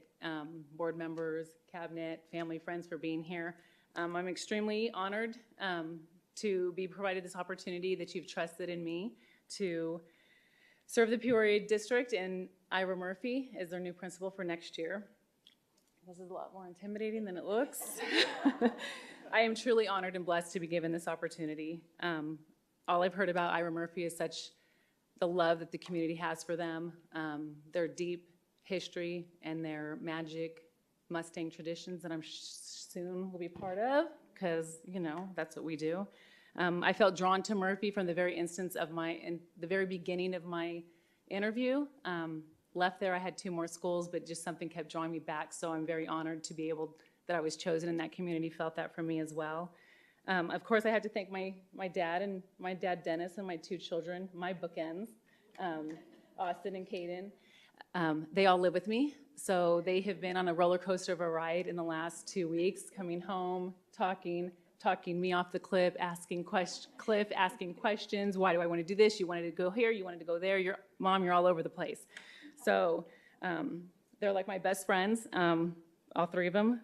board members, cabinet, family, friends for being here. I'm extremely honored to be provided this opportunity that you've trusted in me to serve the Peoria district, and Ira Murphy is their new principal for next year. This is a lot more intimidating than it looks. I am truly honored and blessed to be given this opportunity. All I've heard about Ira Murphy is the love that the community has for them, their deep history and their magic Mustang traditions that I'm soon will be part of, because, you know, that's what we do. I felt drawn to Murphy from the very instance of the very beginning of my interview. Left there, I had 2 more schools, but just something kept drawing me back, so I'm very honored to be able, that I was chosen, and that community felt that for me as well. Of course, I have to thank my dad Dennis, and my 2 children, my bookends, Austin and Caden. They all live with me, so they have been on a roller coaster of a ride in the last 2 weeks, coming home, talking me off the cliff, asking questions. Why do I want to do this? You wanted to go here, you wanted to go there. Mom, you're all over the place. So they're like my best friends, all 3 of them.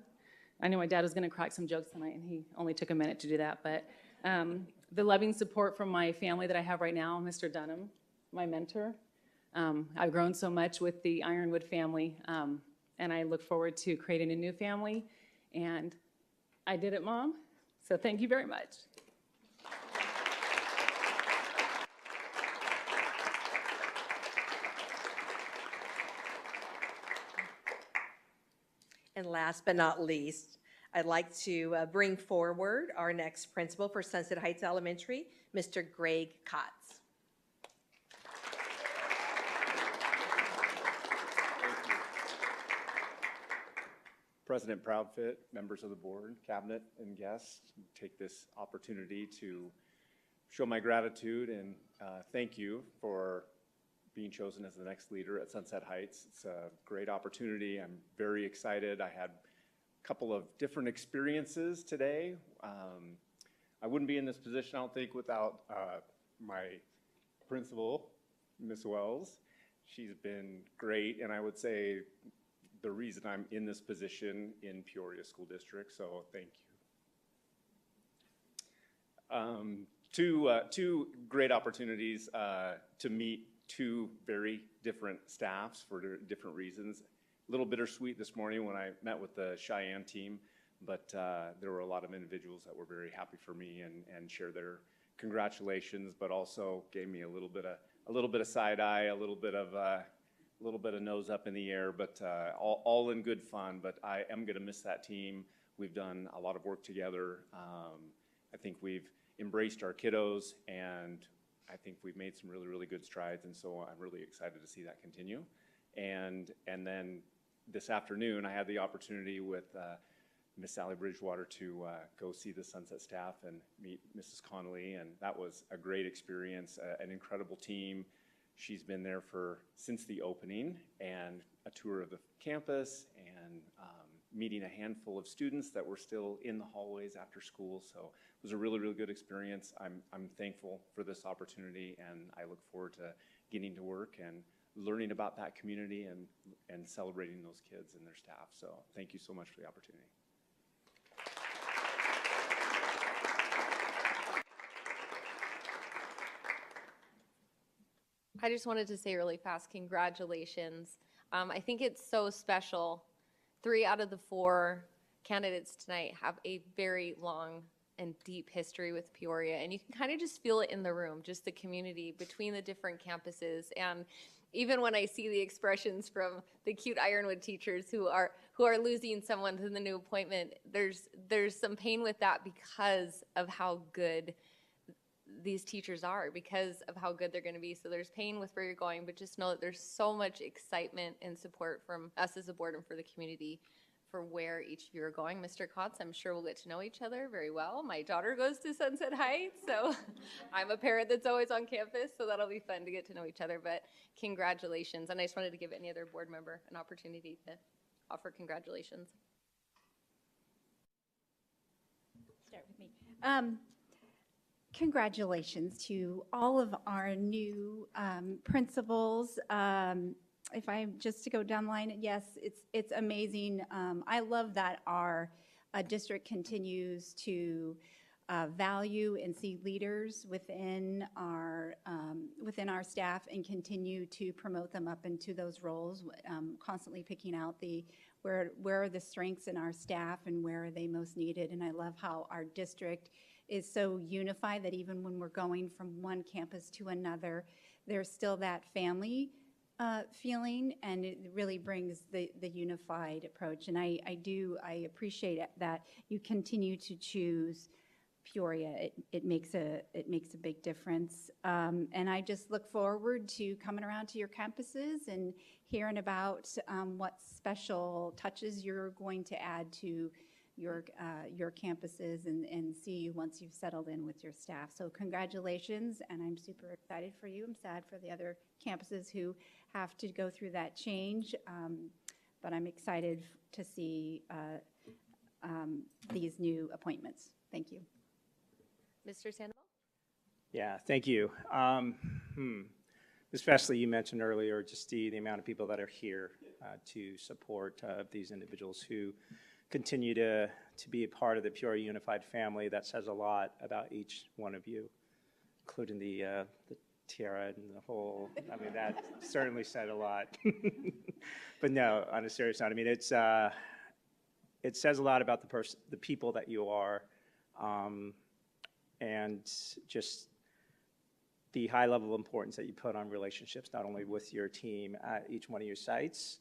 I knew my dad was going to crack some jokes tonight, and he only took a minute to do that. But the loving support from my family that I have right now, Mr. Dunham, my mentor. I've grown so much with the Ironwood family, and I look forward to creating a new family. And I did it, Mom. So thank you very much. And last but not least, I'd like to bring forward our next principal for Sunset Heights Elementary, Mr. Greg Kotz. President ProudFit, members of the board, cabinet, and guests, take this opportunity to show my gratitude and thank you for being chosen as the next leader at Sunset Heights. It's a great opportunity. I'm very excited. I had a couple of different experiences today. I wouldn't be in this position, I don't think, without my principal, Ms. Wells. She's been great, and I would say the reason I'm in this position in Peoria School District, so thank you. Two great opportunities to meet 2 very different staffs for different reasons. A little bittersweet this morning when I met with the Cheyenne team, but there were a lot of individuals that were very happy for me and shared their congratulations, but also gave me a little bit of side eye, a little bit of nose up in the air, but all in good fun. But I am going to miss that team. We've done a lot of work together. I think we've embraced our kiddos, and I think we've made some really, really good strides, and so I'm really excited to see that continue. And then this afternoon, I had the opportunity with Miss Sally Bridgewater to go see the Sunset staff and meet Mrs. Connolly, and that was a great experience, an incredible team. She's been there since the opening, and a tour of the campus, and meeting a handful of students that were still in the hallways after school. So it was a really, really good experience. I'm thankful for this opportunity, and I look forward to getting to work and learning about that community and celebrating those kids and their staff. So thank you so much for the opportunity. I just wanted to say really fast, congratulations. I think it's so special. 3 out of the 4 candidates tonight have a very long and deep history with Peoria, and you can kind of just feel it in the room, just the community between the different campuses. And even when I see the expressions from the cute Ironwood teachers who are losing someone to the new appointment, there's some pain with that because of how good these teachers are because of how good they're going to be. So there's pain with where you're going, but just know that there's so much excitement and support from us as a board and for the community for where each of you are going. Mr. Kotz, I'm sure we'll get to know each other very well. My daughter goes to Sunset Heights, so I'm a parent that's always on campus, so that'll be fun to get to know each other. But congratulations. And I just wanted to give any other board member an opportunity to offer congratulations. Start with me. Congratulations to all of our new principals. If I'm just to go down the line, yes, it's amazing. I love that our district continues to value and see leaders within our staff and continue to promote them up into those roles. Constantly picking out where are the strengths in our staff and where are they most needed. And I love how our district is so unified that even when we're going from one campus to another, there's still that family feeling, and it really brings the unified approach. And I appreciate it that you continue to choose Peoria. It makes a big difference. And I just look forward to coming around to your campuses and hearing about what special touches you're going to add to your campuses and see you once you've settled in with your staff. So congratulations, and I'm super excited for you. I'm sad for the other campuses who have to go through that change, but I'm excited to see these new appointments. Thank you. Mr. Sandoval? Yeah, thank you. Ms. Fesley, you mentioned earlier just the amount of people that are here to support these individuals who continue to be a part of the Peoria Unified family. That says a lot about each one of you, including the tiara and the whole, I mean, that certainly said a lot. But no, on a serious note, I mean, it says a lot about the people that you are, and just the high level of importance that you put on relationships, not only with your team at each one of your sites,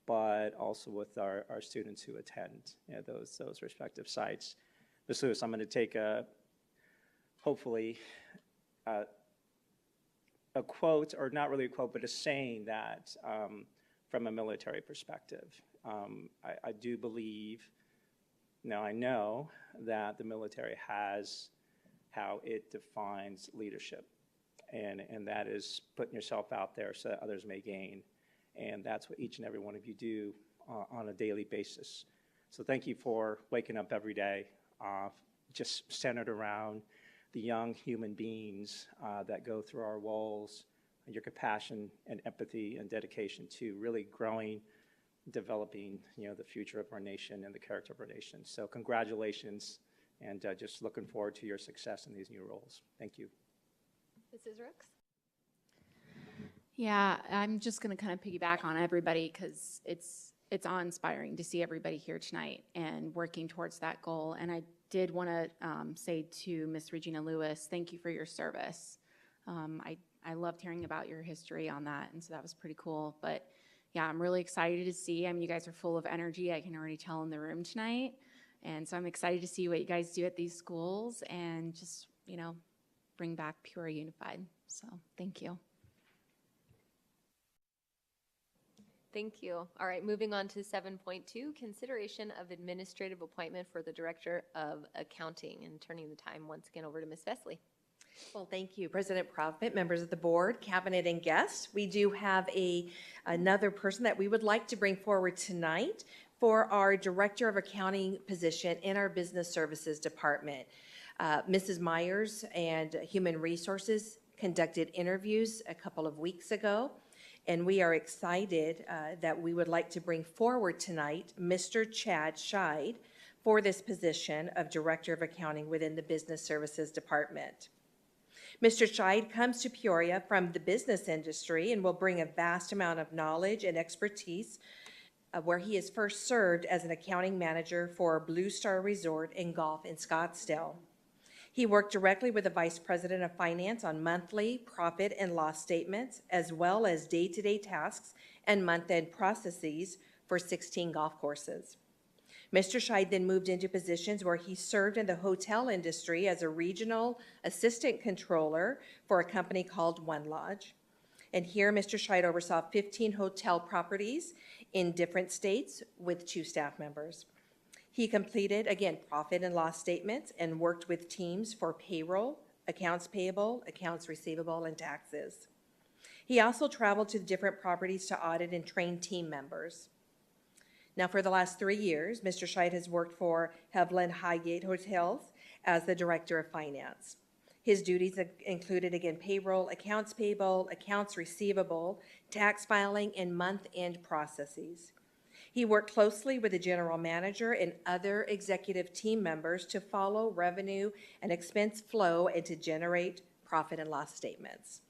but also with our students who attend those respective sites. Ms. Lewis, I'm going to take hopefully a quote, or not really a quote, but a saying that from a military perspective. I do believe, now I know that the military has how it defines leadership, and that is putting yourself out there so that others may gain. And that's what each and every one of you do on a daily basis. So thank you for waking up every day, just centered around the young human beings that go through our walls, and your compassion and empathy and dedication to really growing, developing, the future of our nation and the character of our nation. So congratulations, and just looking forward to your success in these new roles. Thank you. Mrs. Rooks? Yeah, I'm just going to kind of piggyback on everybody because it's awe-inspiring to see everybody here tonight and working towards that goal. And I did want to say to Miss Regina Lewis, thank you for your service. I loved hearing about your history on that, and so that was pretty cool. But yeah, I'm really excited to see. I mean, you guys are full of energy. I can already tell in the room tonight. And so I'm excited to see what you guys do at these schools and just, bring back Peoria Unified. So thank you. Thank you. All right, moving on to 7.2, consideration of administrative appointment for the Director of Accounting, and turning the time once again over to Ms. Fesley. Well, thank you, President Proudfit, members of the board, cabinet, and guests. We do have another person that we would like to bring forward tonight for our Director of Accounting position in our Business Services Department. Mrs. Myers and Human Resources conducted interviews a couple of weeks ago, and we are excited that we would like to bring forward tonight Mr. Chad Scheid for this position of Director of Accounting within the Business Services Department. Mr. Scheid comes to Peoria from the business industry and will bring a vast amount of knowledge and expertise where he has first served as an accounting manager for Blue Star Resort and Golf in Scottsdale. He worked directly with the Vice President of Finance on monthly profit and loss statements, as well as day-to-day tasks and month-end processes for 16 golf courses. Mr. Scheid then moved into positions where he served in the hotel industry as a regional assistant controller for a company called One Lodge. And here, Mr. Scheid oversaw 15 hotel properties in different states with 2 staff members. He completed, again, profit and loss statements and worked with teams for payroll, accounts payable, accounts receivable, and taxes. He also traveled to different properties to audit and train team members. Now, for the last 3 years, Mr. Scheid has worked for Haviland Highgate Hotels as the Director of Finance. His duties included, again, payroll, accounts payable, accounts receivable, tax filing, and month-end processes. He worked closely with the general manager and other executive team members to follow revenue and expense flow and to generate profit and loss statements.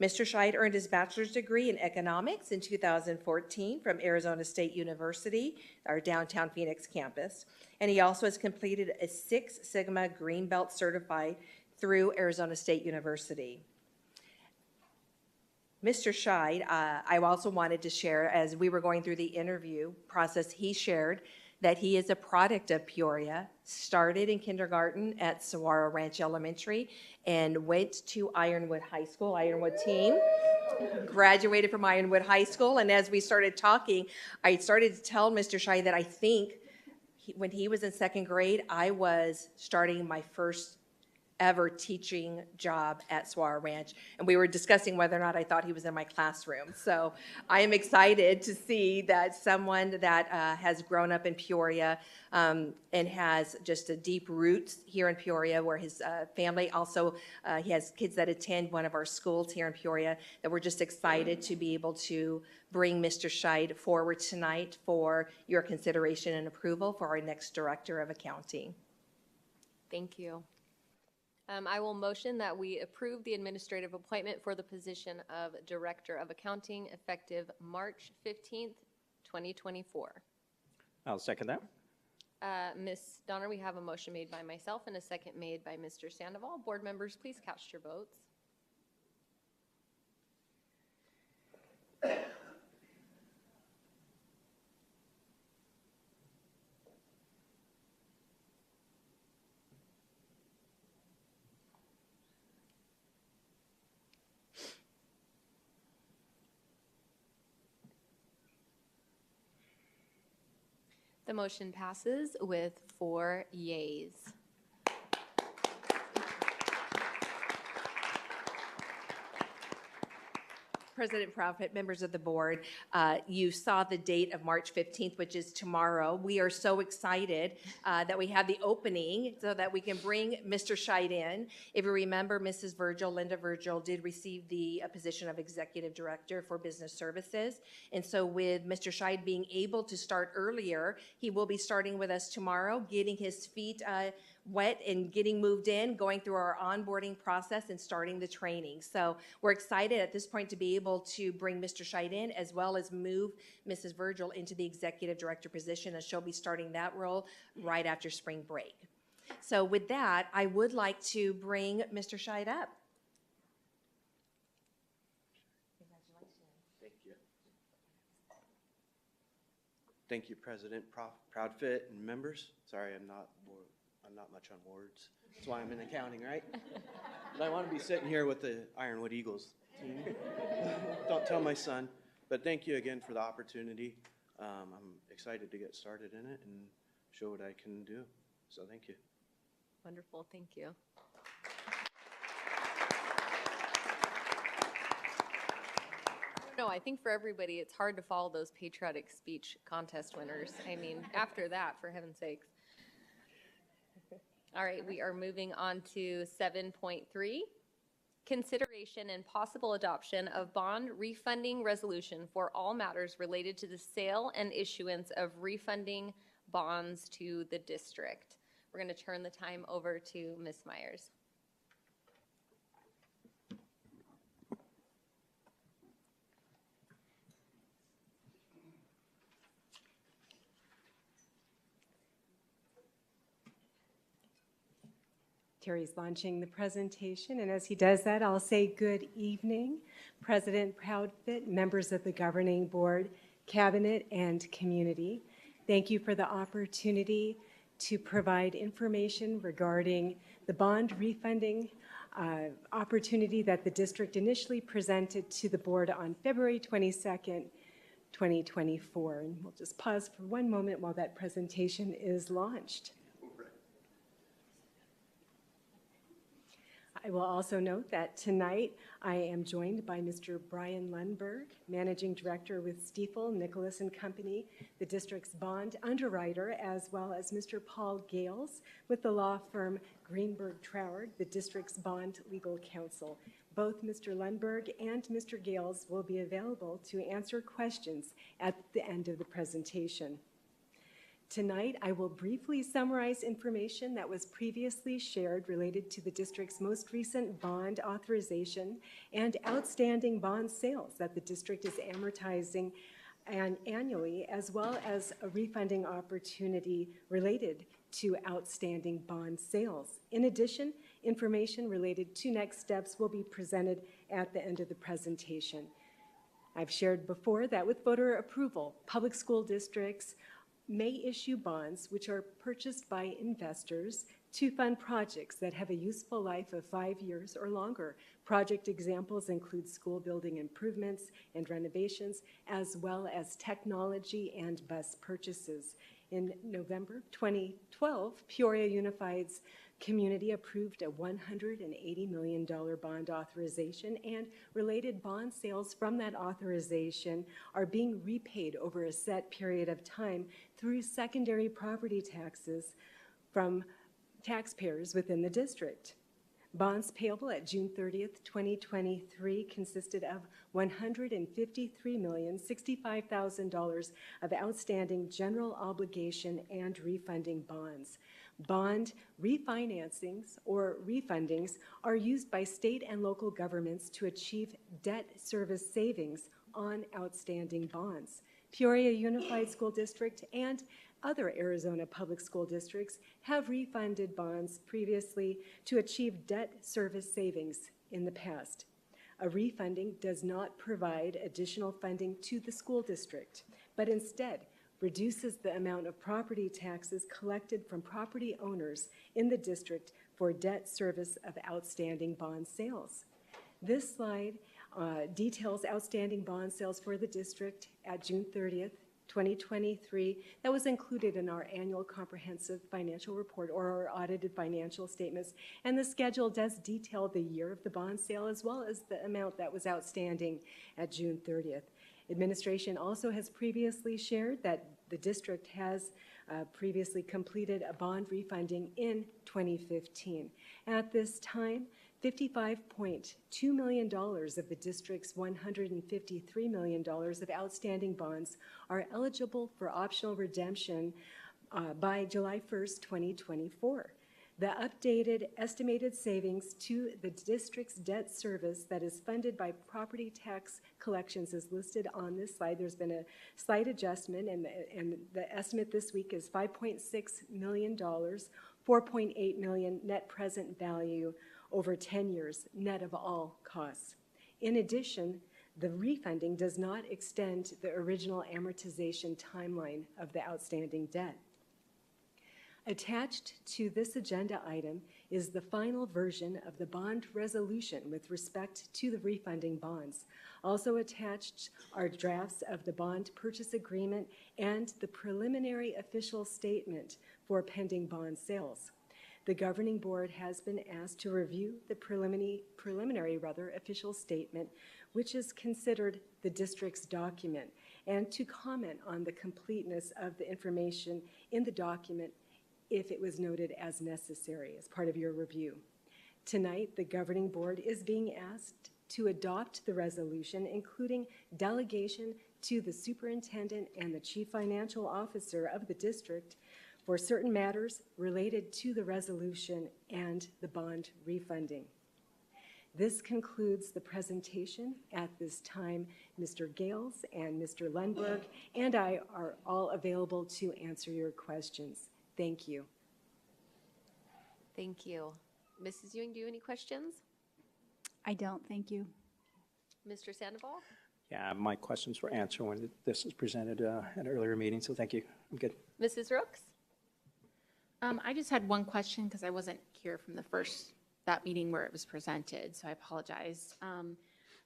Mr. Scheid earned his bachelor's degree in economics in 2014 from Arizona State University, our downtown Phoenix campus, and he also has completed a 6 Sigma Green Belt certified through Arizona State University. Mr. Scheid, I also wanted to share, as we were going through the interview process, he shared that he is a product of Peoria, started in kindergarten at Saguaro Ranch Elementary, and went to Ironwood High School, Ironwood team, graduated from Ironwood High School, and as we started talking, I started to tell Mr. Scheid that I think when he was in 2nd grade, I was starting my first ever teaching job at Saguaro Ranch, and we were discussing whether or not I thought he was in my classroom. So I am excited to see that someone that has grown up in Peoria and has just a deep roots here in Peoria, where his family also, he has kids that attend one of our schools here in Peoria, that we're just excited to be able to bring Mr. Scheid forward tonight for your consideration and approval for our next Director of Accounting. Thank you. I will motion that we approve the administrative appointment for the position of Director of Accounting effective March 15th, 2024. I'll second that. Ms. Donner, we have a motion made by myself and a second made by Mr. Sandoval. Board members, please cast your votes. The motion passes with 4 yeas. President Profit, members of the board, you saw the date of March 15th, which is tomorrow. We are so excited that we have the opening so that we can bring Mr. Scheid in. If you remember, Mrs. Virgil, Linda Virgil, did receive the position of Executive Director for Business Services. And so with Mr. Scheid being able to start earlier, he will be starting with us tomorrow, getting his feet wet and getting moved in, going through our onboarding process and starting the training. So we're excited at this point to be able to bring Mr. Scheid in, as well as move Mrs. Virgil into the Executive Director position, as she'll be starting that role right after spring break. So with that, I would like to bring Mr. Scheid up. Thank you. Thank you, President Proudfit and members. Sorry, I'm not much on words. That's why I'm in accounting, right? But I want to be sitting here with the Ironwood Eagles team. Don't tell my son. But thank you again for the opportunity. I'm excited to get started in it and show what I can do. So thank you. Wonderful, thank you. No, I think for everybody, it's hard to follow those patriotic speech contest winners. I mean, after that, for heaven's sakes. All right, we are moving on to 7.3, consideration and possible adoption of bond refunding resolution for all matters related to the sale and issuance of refunding bonds to the district. We're going to turn the time over to Ms. Myers. Terry's launching the presentation, and as he does that, I'll say good evening, President Proudfit, members of the Governing Board, Cabinet, and community. Thank you for the opportunity to provide information regarding the bond refunding opportunity that the district initially presented to the board on February 22nd, 2024. And we'll just pause for one moment while that presentation is launched. I will also note that tonight I am joined by Mr. Brian Lundberg, Managing Director with Stiefel, Nicholas & Company, the district's bond underwriter, as well as Mr. Paul Gales with the law firm Greenberg Traurig, the district's bond legal counsel. Both Mr. Lundberg and Mr. Gales will be available to answer questions at the end of the presentation. Tonight, I will briefly summarize information that was previously shared related to the district's most recent bond authorization and outstanding bond sales that the district is amortizing annually, as well as a refunding opportunity related to outstanding bond sales. In addition, information related to next steps will be presented at the end of the presentation. I've shared before that with voter approval, public school districts may issue bonds which are purchased by investors to fund projects that have a useful life of 5 years or longer. Project examples include school building improvements and renovations, as well as technology and bus purchases. In November 2012, Peoria Unified's community approved a $180 million bond authorization, and related bond sales from that authorization are being repaid over a set period of time through secondary property taxes from taxpayers within the district. Bonds payable at June 30th, 2023 consisted of $153,065,000 of outstanding general obligation and refunding bonds. Bond refinancings or refundings are used by state and local governments to achieve debt service savings on outstanding bonds. Peoria Unified School District and other Arizona public school districts have refunded bonds previously to achieve debt service savings in the past. A refunding does not provide additional funding to the school district, but instead reduces the amount of property taxes collected from property owners in the district for debt service of outstanding bond sales. This slide details outstanding bond sales for the district at June 30th, 2023 that was included in our annual comprehensive financial report or our audited financial statements, and the schedule does detail the year of the bond sale as well as the amount that was outstanding at June 30th. Administration also has previously shared that the district has previously completed a bond refunding in 2015. At this time, $55.2 million of the district's $153 million of outstanding bonds are eligible for optional redemption by July 1st, 2024. The updated estimated savings to the district's debt service that is funded by property tax collections is listed on this slide. There's been a slight adjustment, and the estimate this week is $5.6 million, $4.8 million net present value over 10 years, net of all costs. In addition, the refunding does not extend the original amortization timeline of the outstanding debt. Attached to this agenda item is the final version of the bond resolution with respect to the refunding bonds. Also attached are drafts of the bond purchase agreement and the preliminary official statement for pending bond sales. The governing board has been asked to review the preliminary official statement, which is considered the district's document, and to comment on the completeness of the information in the document if it was noted as necessary as part of your review. Tonight, the governing board is being asked to adopt the resolution, including delegation to the superintendent and the chief financial officer of the district for certain matters related to the resolution and the bond refunding. This concludes the presentation. At this time, Mr. Gales and Mr. Lundberg and I are all available to answer your questions. Thank you. Thank you. Mrs. Ewing, do you have any questions? I don't, thank you. Mr. Sandoval? Yeah, my questions were answered when this was presented at an earlier meeting, so thank you. I'm good. Mrs. Rooks? I just had one question because I wasn't here from that meeting where it was presented, so I apologize.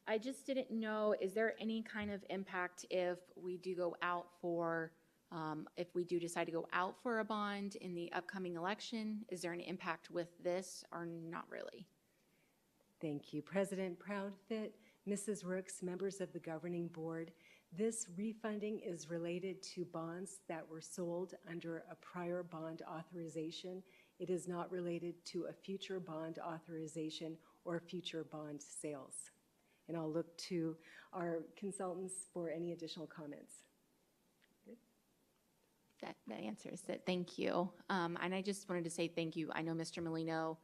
I just didn't know, is there any kind of impact if we do go out for, if we do decide to go out for a bond in the upcoming election? Is there an impact with this or not really? Thank you, President Proudfit, Mrs. Rooks, members of the governing board. This refunding is related to bonds that were sold under a prior bond authorization. It is not related to a future bond authorization or future bond sales. And I'll look to our consultants for any additional comments. That answers it. Thank you. And I just wanted to say thank you. I know Mr. Molino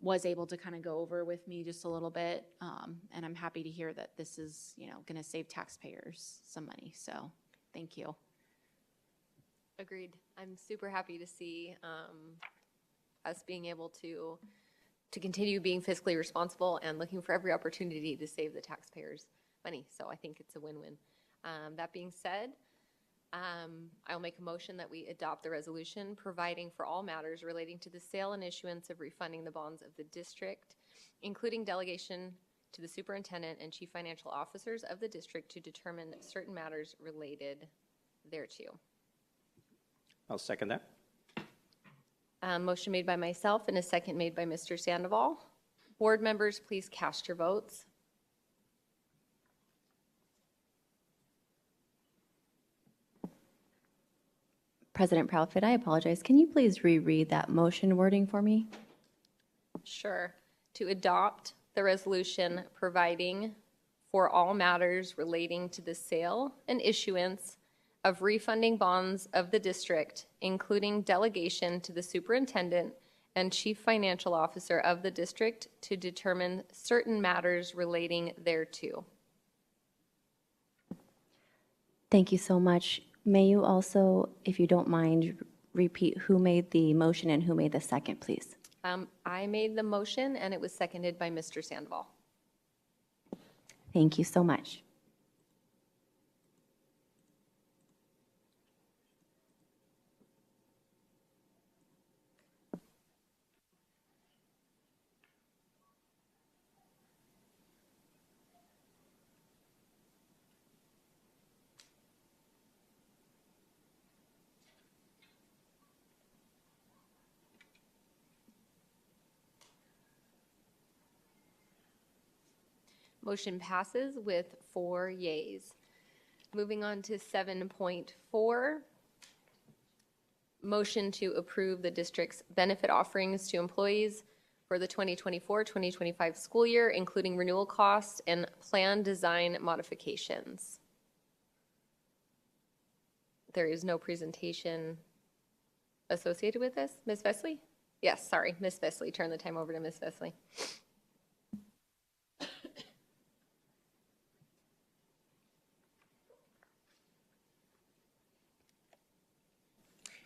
was able to kind of go over with me just a little bit, and I'm happy to hear that this is, going to save taxpayers some money. So, thank you. Agreed. I'm super happy to see us being able to continue being fiscally responsible and looking for every opportunity to save the taxpayers money. So I think it's a win-win. That being said, I'll make a motion that we adopt the resolution providing for all matters relating to the sale and issuance of refunding the bonds of the district, including delegation to the superintendent and chief financial officers of the district to determine certain matters related thereto. I'll second that. Motion made by myself and a second made by Mr. Sandoval. Board members, please cast your votes. President Proudfit, I apologize. Can you please reread that motion wording for me? Sure. To adopt the resolution providing for all matters relating to the sale and issuance of refunding bonds of the district, including delegation to the superintendent and chief financial officer of the district to determine certain matters relating thereto. Thank you so much. May you also, if you don't mind, repeat who made the motion and who made the second, please? I made the motion and it was seconded by Mr. Sandoval. Thank you so much. Motion passes with 4 yeas. Moving on to 7.4, motion to approve the district's benefit offerings to employees for the 2024-2025 school year, including renewal costs and plan design modifications. There is no presentation associated with this. Ms. Vesley? Yes, sorry, Ms. Vesley. Turn the time over to Ms. Vesley.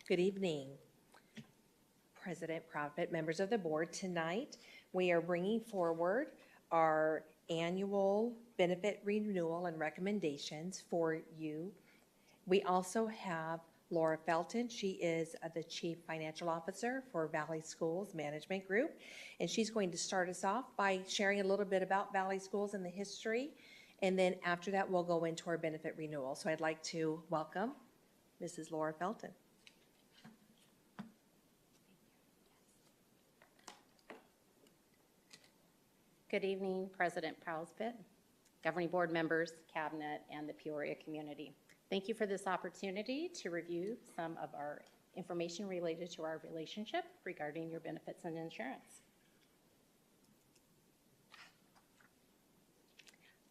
Good evening, President Proudfit, members of the board. Tonight, we are bringing forward our annual benefit renewal and recommendations for you. We also have Laura Felton. She is the Chief Financial Officer for Valley Schools Management Group, and she's going to start us off by sharing a little bit about Valley Schools and the history, and then after that, we'll go into our benefit renewal. So I'd like to welcome Mrs. Laura Felton. Good evening, President Proudfit, governing board members, cabinet, and the Peoria community. Thank you for this opportunity to review some of our information related to our relationship regarding your benefits and insurance.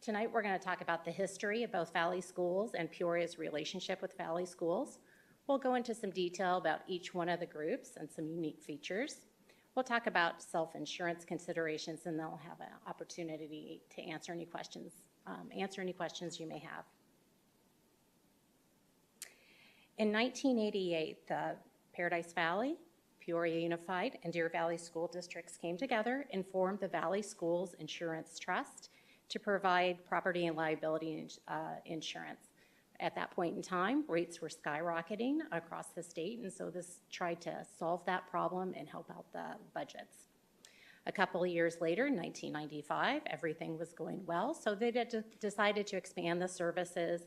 Tonight, we're going to talk about the history of both Valley Schools and Peoria's relationship with Valley Schools. We'll go into some detail about each one of the groups and some unique features. We'll talk about self-insurance considerations, and they'll have an opportunity to answer any questions you may have. In 1988, the Paradise Valley, Peoria Unified, and Deer Valley School Districts came together and formed the Valley Schools Insurance Trust to provide property and liability insurance. At that point in time, rates were skyrocketing across the state, and so this tried to solve that problem and help out the budgets. A couple of years later, in 1995, everything was going well, so they decided to expand the services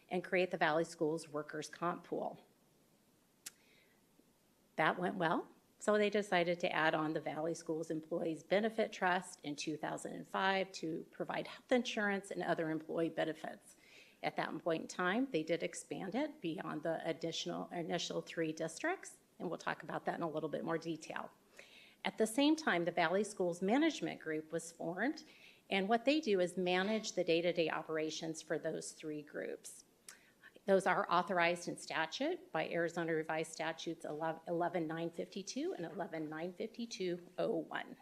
and create the Valley Schools Workers' Comp Pool. That went well, so they decided to add on the Valley Schools Employees Benefit Trust in 2005 to provide health insurance and other employee benefits. At that point in time, they did expand it beyond the initial 3 districts, and we'll talk about that in a little bit more detail. At the same time, the Valley Schools Management Group was formed, and what they do is manage the day-to-day operations for those 3 groups. Those are authorized in statute by Arizona Revised Statutes 11.952 and 11.952.01.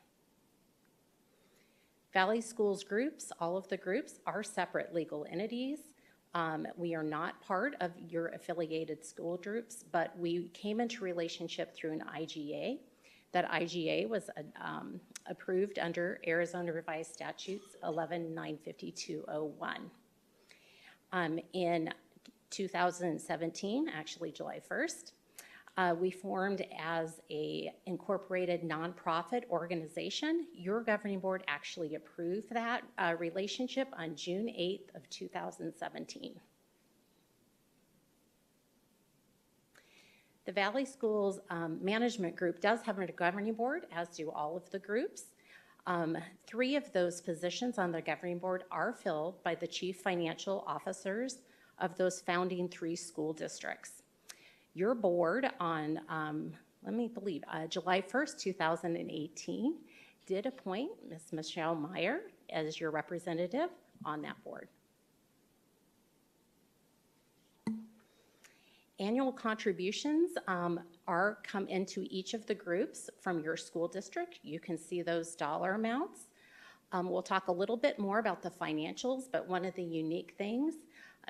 Valley Schools groups, all of the groups are separate legal entities. We are not part of your affiliated school groups, but we came into relationship through an IGA. That IGA was approved under Arizona Revised Statutes 11.952.01. In 2017, actually July 1st, we formed as a incorporated nonprofit organization. Your governing board actually approved that relationship on June 8th of 2017. The Valley Schools Management Group does have a governing board, as do all of the groups. 3 of those positions on the governing board are filled by the chief financial officers of those founding 3 school districts. Your board on, July 1st, 2018, did appoint Ms. Michelle Meyer as your representative on that board. Annual contributions come into each of the groups from your school district. You can see those dollar amounts. We'll talk a little bit more about the financials, but one of the unique things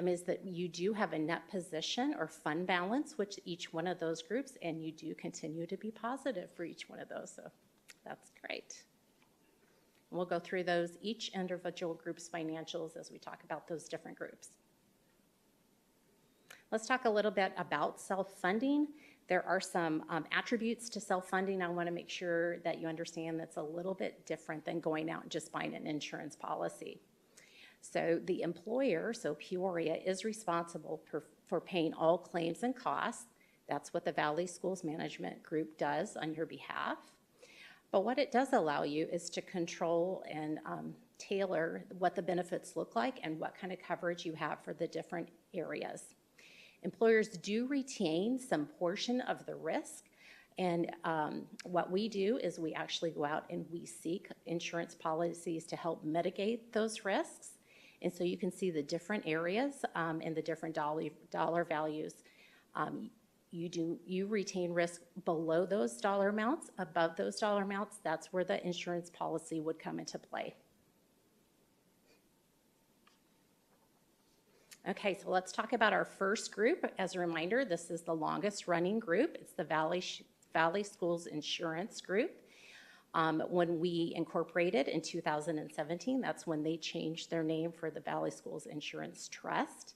is that you do have a net position or fund balance, which each one of those groups, and you do continue to be positive for each one of those, so that's great. We'll go through those, each individual group's financials as we talk about those different groups. Let's talk a little bit about self-funding. There are some attributes to self-funding. I want to make sure that you understand that's a little bit different than going out and just buying an insurance policy. So the employer, so Peoria, is responsible for paying all claims and costs. That's what the Valley Schools Management Group does on your behalf. But what it does allow you is to control and tailor what the benefits look like and what kind of coverage you have for the different areas. Employers do retain some portion of the risk, and what we do is we actually go out and we seek insurance policies to help mitigate those risks. And so you can see the different areas and the different dollar values. You retain risk below those dollar amounts. Above those dollar amounts, that's where the insurance policy would come into play. Okay, so let's talk about our first group. As a reminder, this is the longest running group. It's the Valley Schools Insurance Group. When we incorporated in 2017, that's when they changed their name for the Valley Schools Insurance Trust.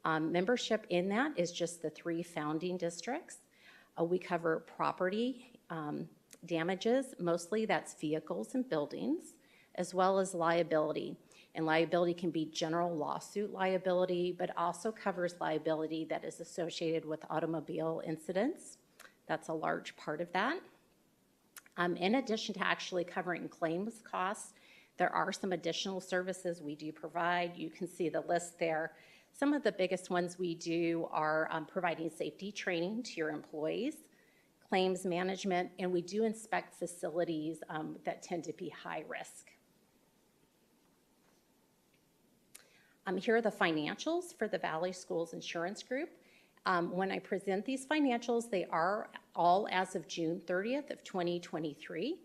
Membership in that is just the 3 founding districts. We cover property damages, mostly that's vehicles and buildings, as well as liability. And liability can be general lawsuit liability, but also covers liability that is associated with automobile incidents. That's a large part of that. In addition to actually covering claims costs, there are some additional services we do provide. You can see the list there. Some of the biggest ones we do are providing safety training to your employees, claims management, and we do inspect facilities that tend to be high risk. Here are the financials for the Valley Schools Insurance Group. When I present these financials, they are all as of June 30th of 2023.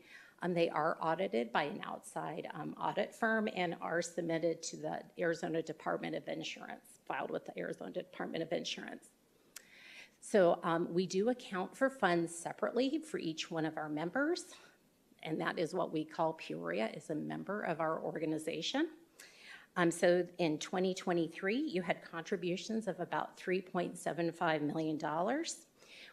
They are audited by an outside audit firm and are submitted to the Arizona Department of Insurance, filed with the Arizona Department of Insurance. So we do account for funds separately for each one of our members, and that is what we call Peoria, is a member of our organization. So in 2023, you had contributions of about $3.75 million.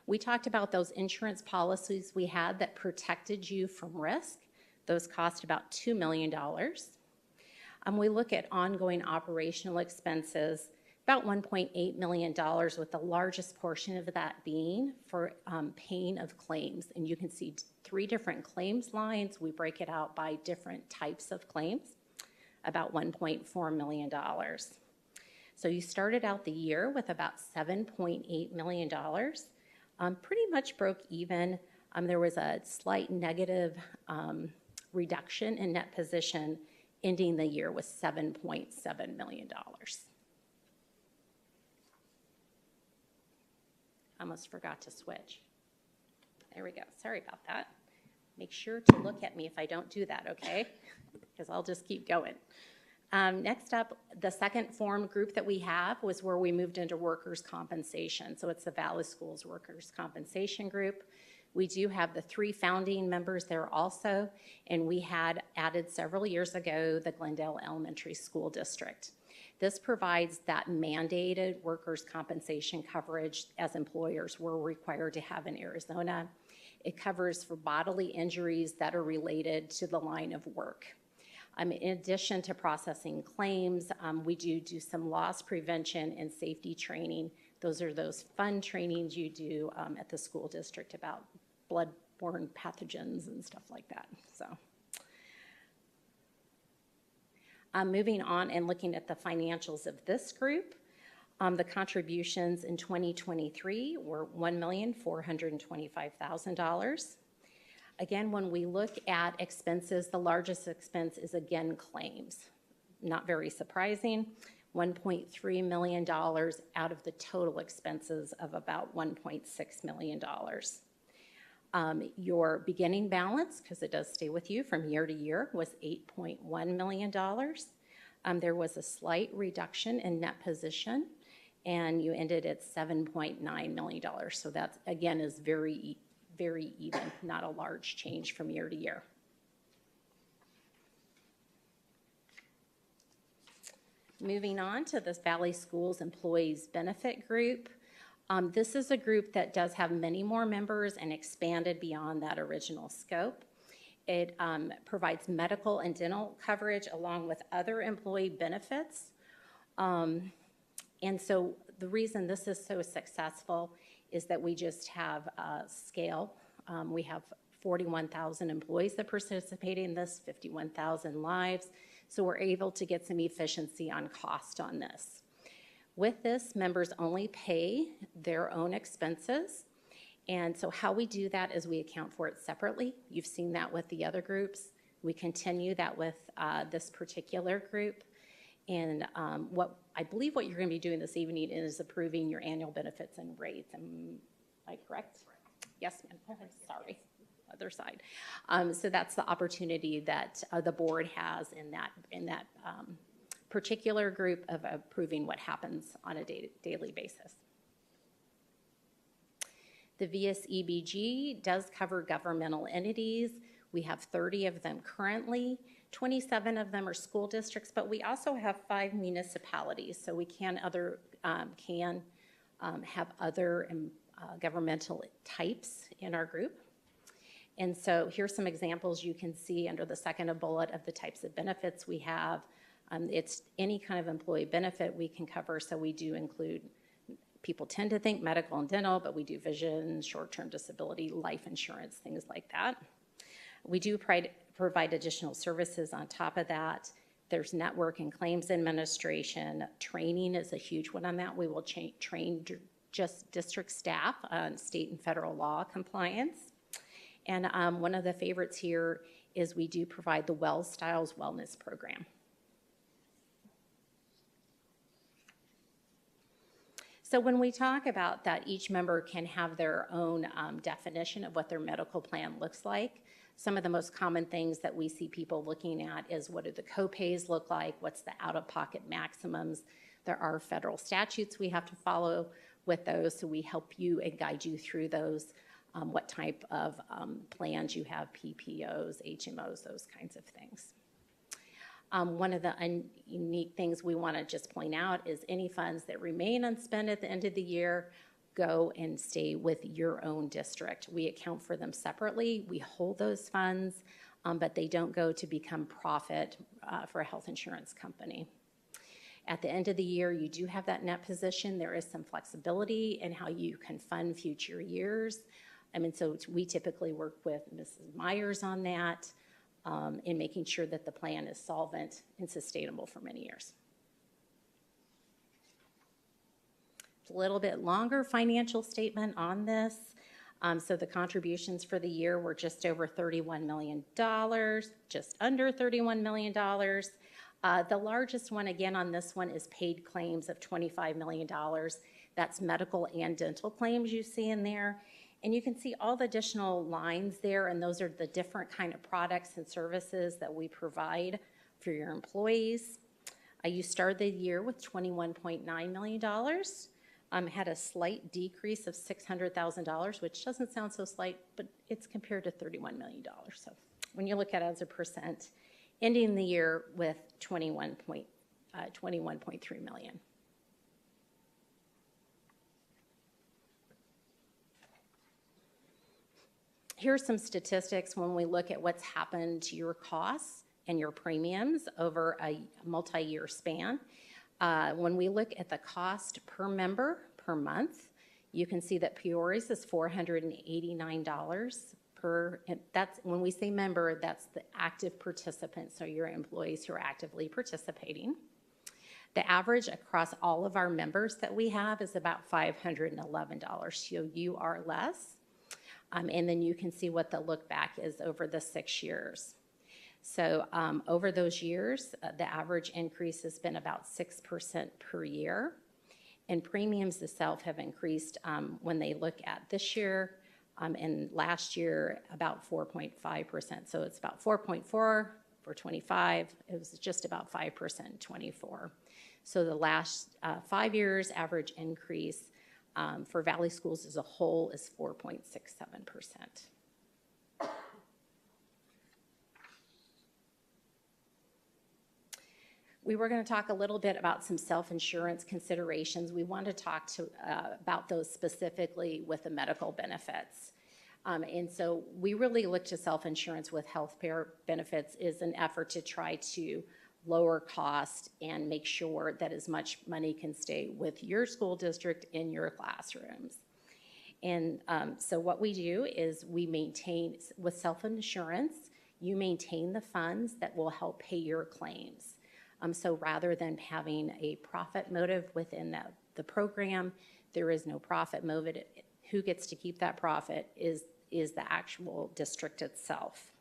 We talked about those insurance policies we had that protected you from risk. Those cost about $2 million. We look at ongoing operational expenses, about $1.8 million, with the largest portion of that being for paying of claims. And you can see 3 different claims lines. We break it out by different types of claims, about $1.4 million. So you started out the year with about $7.8 million. Pretty much broke even. There was a slight negative reduction in net position, ending the year with $7.7 million. Almost forgot to switch. There we go. Sorry about that. Make sure to look at me if I don't do that, okay? Because I'll just keep going. Next up, the second form group that we have was where we moved into workers' compensation. So it's the Valley Schools Workers' Compensation Group. We do have the 3 founding members there also, and we had added several years ago the Glendale Elementary School District. This provides that mandated workers' compensation coverage as employers were required to have in Arizona. It covers for bodily injuries that are related to the line of work. In addition to processing claims, we do some loss prevention and safety training. Those are those fun trainings you do at the school district about blood-borne pathogens and stuff like that. So, moving on and looking at the financials of this group, the contributions in 2023 were $1,425,000. Again, when we look at expenses, the largest expense is again claims. Not very surprising, $1.3 million out of the total expenses of about $1.6 million. Your beginning balance, because it does stay with you from year to year, was $8.1 million. There was a slight reduction in net position, and you ended at $7.9 million. So that, again, is very even, not a large change from year to year. Moving on to this Valley Schools Employees Benefit Group. This is a group that does have many more members and expanded beyond that original scope. It provides medical and dental coverage along with other employee benefits. And so the reason this is so successful is that we just have scale. We have 41,000 employees that participate in this, 51,000 lives. So we're able to get some efficiency on cost on this. With this, members only pay their own expenses. And so how we do that is we account for it separately. You've seen that with the other groups. We continue that with this particular group. And I believe what you're going to be doing this evening is approving your annual benefits and rates. Am I correct? Yes, ma'am. Oh, I'm sorry. Other side. So that's the opportunity that the board has in that particular group of approving what happens on a daily basis. The VSEBG does cover governmental entities. We have 30 of them currently. 27 of them are school districts, but we also have 5 municipalities, so we can have other governmental types in our group. And so here's some examples you can see under the second bullet of the types of benefits we have. It's any kind of employee benefit we can cover, so we do include, people tend to think medical and dental, but we do vision, short-term disability, life insurance, things like that. We do provide additional services on top of that. There's network and claims administration. Training is a huge one on that. We will train just district staff on state and federal law compliance. And one of the favorites here is we do provide the Wells Styles Wellness Program. So when we talk about that, each member can have their own definition of what their medical plan looks like. Some of the most common things that we see people looking at is what do the copays look like, what's the out-of-pocket maximums. There are federal statutes we have to follow with those, so we help you and guide you through those, what type of plans you have, PPOs, HMOs, those kinds of things. One of the unique things we want to just point out is any funds that remain unspent at the end of the year go and stay with your own district. We account for them separately. We hold those funds, but they don't go to become profit for a health insurance company. At the end of the year, you do have that net position. There is some flexibility in how you can fund future years. So we typically work with Mrs. Myers on that in making sure that the plan is solvent and sustainable for many years. It's a little bit longer financial statement on this. So the contributions for the year were just over $31 million, just under $31 million. The largest one, again, on this one is paid claims of $25 million. That's medical and dental claims you see in there. And you can see all the additional lines there, and those are the different kind of products and services that we provide for your employees. You started the year with $21.9 million. Had a slight decrease of $600,000, which doesn't sound so slight, but it's compared to $31 million. So when you look at it as a percent, ending the year with 21.3 million. Here's some statistics when we look at what's happened to your costs and your premiums over a multi-year span. When we look at the cost per member per month, you can see that Peoria's is $489 per, that's, when we say member, that's the active participants, so your employees who are actively participating. The average across all of our members that we have is about $511, so you are less. And then you can see what the look back is over the 6 years. So over those years, the average increase has been about 6% per year. And premiums itself have increased when they look at this year and last year about 4.5%. So it's about 4.4 for 25. It was just about 5% in 24. So the last 5 years average increase for Valley Schools as a whole is 4.67%. We were going to talk a little bit about some self-insurance considerations. We want to talk about those specifically with the medical benefits. And so we really look to self-insurance with health care benefits as an effort to try to lower cost and make sure that as much money can stay with your school district in your classrooms. And so what we do is we maintain, with self-insurance, you maintain the funds that will help pay your claims. So rather than having a profit motive within the program, there is no profit motive. Who gets to keep that profit is the actual district itself.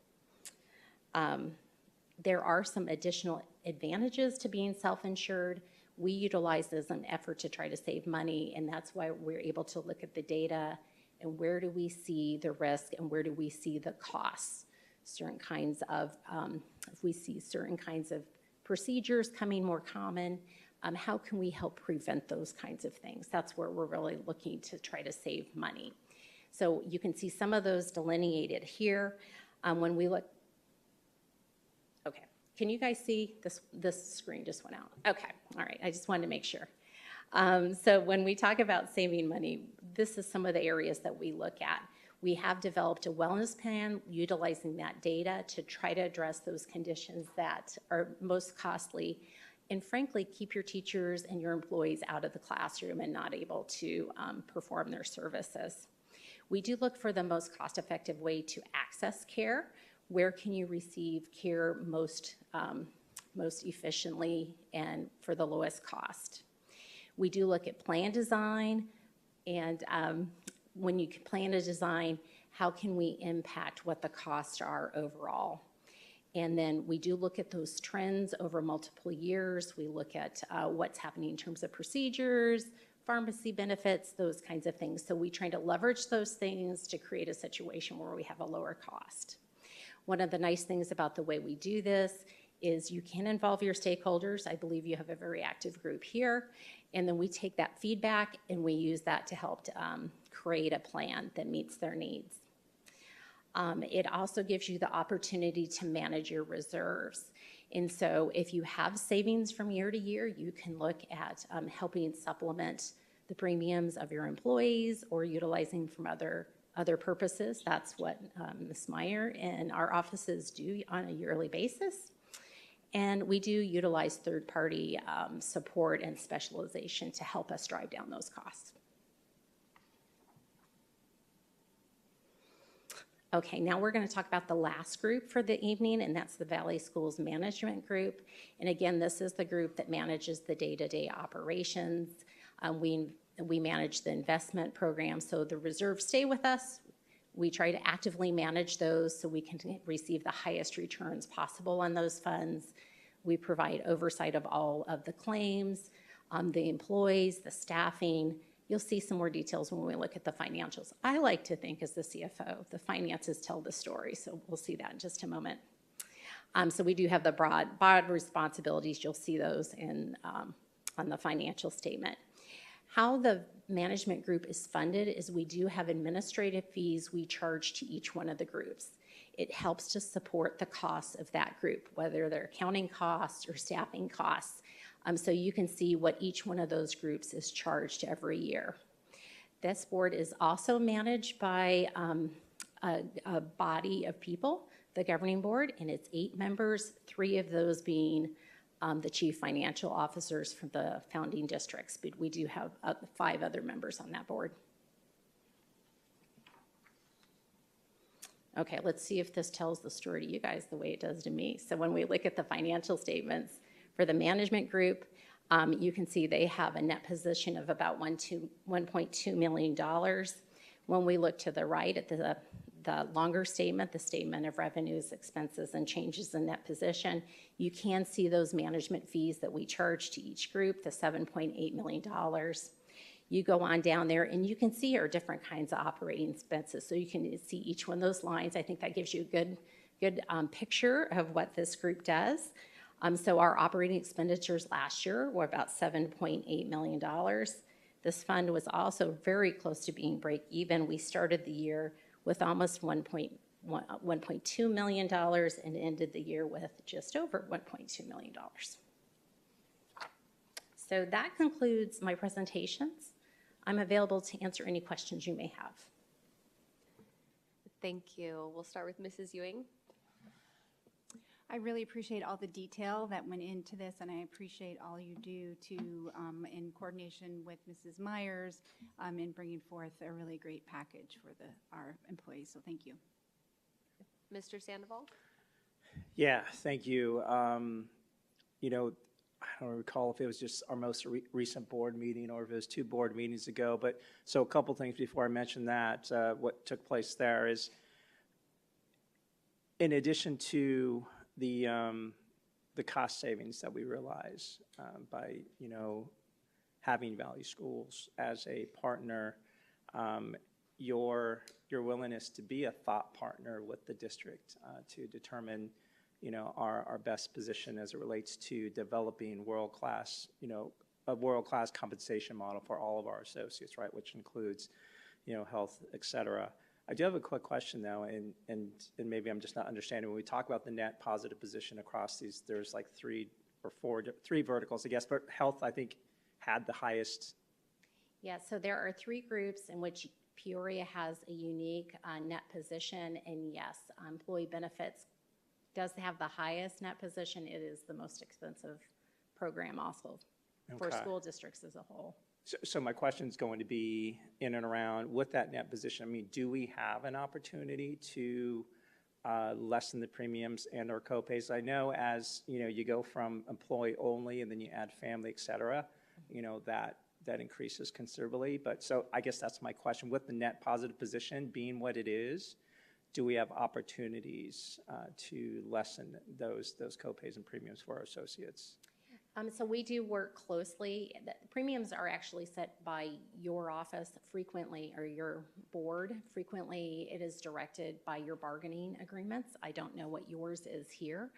There are some additional advantages to being self-insured. We utilize this as an effort to try to save money, and that's why we're able to look at the data and where do we see the risk and where do we see the costs. Certain kinds of, if we see certain kinds of procedures coming more common, how can we help prevent those kinds of things? That's where we're really looking to try to save money. So you can see some of those delineated here. When we look, okay, can you guys see this screen just went out? Okay, all right, I just wanted to make sure. So when we talk about saving money, this is some of the areas that we look at. We have developed a wellness plan utilizing that data to try to address those conditions that are most costly and frankly keep your teachers and your employees out of the classroom and not able to perform their services. We do look for the most cost-effective way to access care. Where can you receive care most efficiently and for the lowest cost? We do look at plan design, and when you plan a design, how can we impact what the costs are overall? And then we do look at those trends over multiple years. We look at what's happening in terms of procedures, pharmacy benefits, those kinds of things. So we try to leverage those things to create a situation where we have a lower cost. One of the nice things about the way we do this is you can involve your stakeholders. I believe you have a very active group here. And then we take that feedback and we use that to help create a plan that meets their needs. It also gives you the opportunity to manage your reserves. And so if you have savings from year to year, you can look at helping supplement the premiums of your employees or utilizing from other purposes. That's what Ms. Meyer and our offices do on a yearly basis. And we do utilize third-party support and specialization to help us drive down those costs. Okay, now we're going to talk about the last group for the evening, and that's the Valley Schools Management Group. And again, this is the group that manages the day-to-day operations. We manage the investment program, so the reserves stay with us. We try to actively manage those so we can receive the highest returns possible on those funds. We provide oversight of all of the claims, the employees, the staffing. You'll see some more details when we look at the financials. I like to think as the CFO, the finances tell the story, so we'll see that in just a moment. So we do have the broad responsibilities. You'll see those on the financial statement. How the management group is funded is we do have administrative fees we charge to each one of the groups. It helps to support the costs of that group, whether they're accounting costs or staffing costs. So you can see what each one of those groups is charged every year. This board is also managed by a body of people, the governing board, and it's 8 members, 3 of those being the chief financial officers from the founding districts. But we do have 5 other members on that board. Okay, let's see if this tells the story to you guys the way it does to me. So when we look at the financial statements for the management group, you can see they have a net position of about $1.2 million. When we look to the right at the longer statement, the statement of revenues, expenses, and changes in net position, you can see those management fees that we charge to each group, the $7.8 million. You go on down there and you can see our different kinds of operating expenses. So you can see each one of those lines. I think that gives you a good picture of what this group does. So our operating expenditures last year were about $7.8 million. This fund was also very close to being break even. We started the year with almost $1.2 million and ended the year with just over $1.2 million. So that concludes my presentations. I'm available to answer any questions you may have. Thank you. We'll start with Mrs. Ewing. I really appreciate all the detail that went into this, and I appreciate all you do in coordination with Mrs. Myers, in bringing forth a really great package for our employees. So thank you. Mr. Sandoval? Yeah, thank you. You know, I don't recall if it was just our most recent board meeting or if it was 2 board meetings ago, but so a couple things before I mention that. What took place there is, in addition to the cost savings that we realize by, having Valley Schools as a partner, your willingness to be a thought partner with the district to determine, our best position as it relates to developing world-class, a world-class compensation model for all of our associates, right, which includes, health, et cetera. I do have a quick question, though, and maybe I'm just not understanding. When we talk about the net positive position across these, there's like 3 or 4, 3 verticals, I guess, but health, I think, had the highest. Yeah, so there are 3 groups in which Peoria has a unique net position, and yes, employee benefits does have the highest net position. It is the most expensive program also for school districts as a whole. So my question is going to be in and around with that net position. I mean, do we have an opportunity to lessen the premiums and or copays? I know as, you go from employee only and then you add family, et cetera, that increases considerably. But so I guess that's my question. With the net positive position being what it is, do we have opportunities to lessen those copays and premiums for our associates? So we do work closely. The premiums are actually set by your office frequently, or your board. Frequently, it is directed by your bargaining agreements. I don't know what yours is here.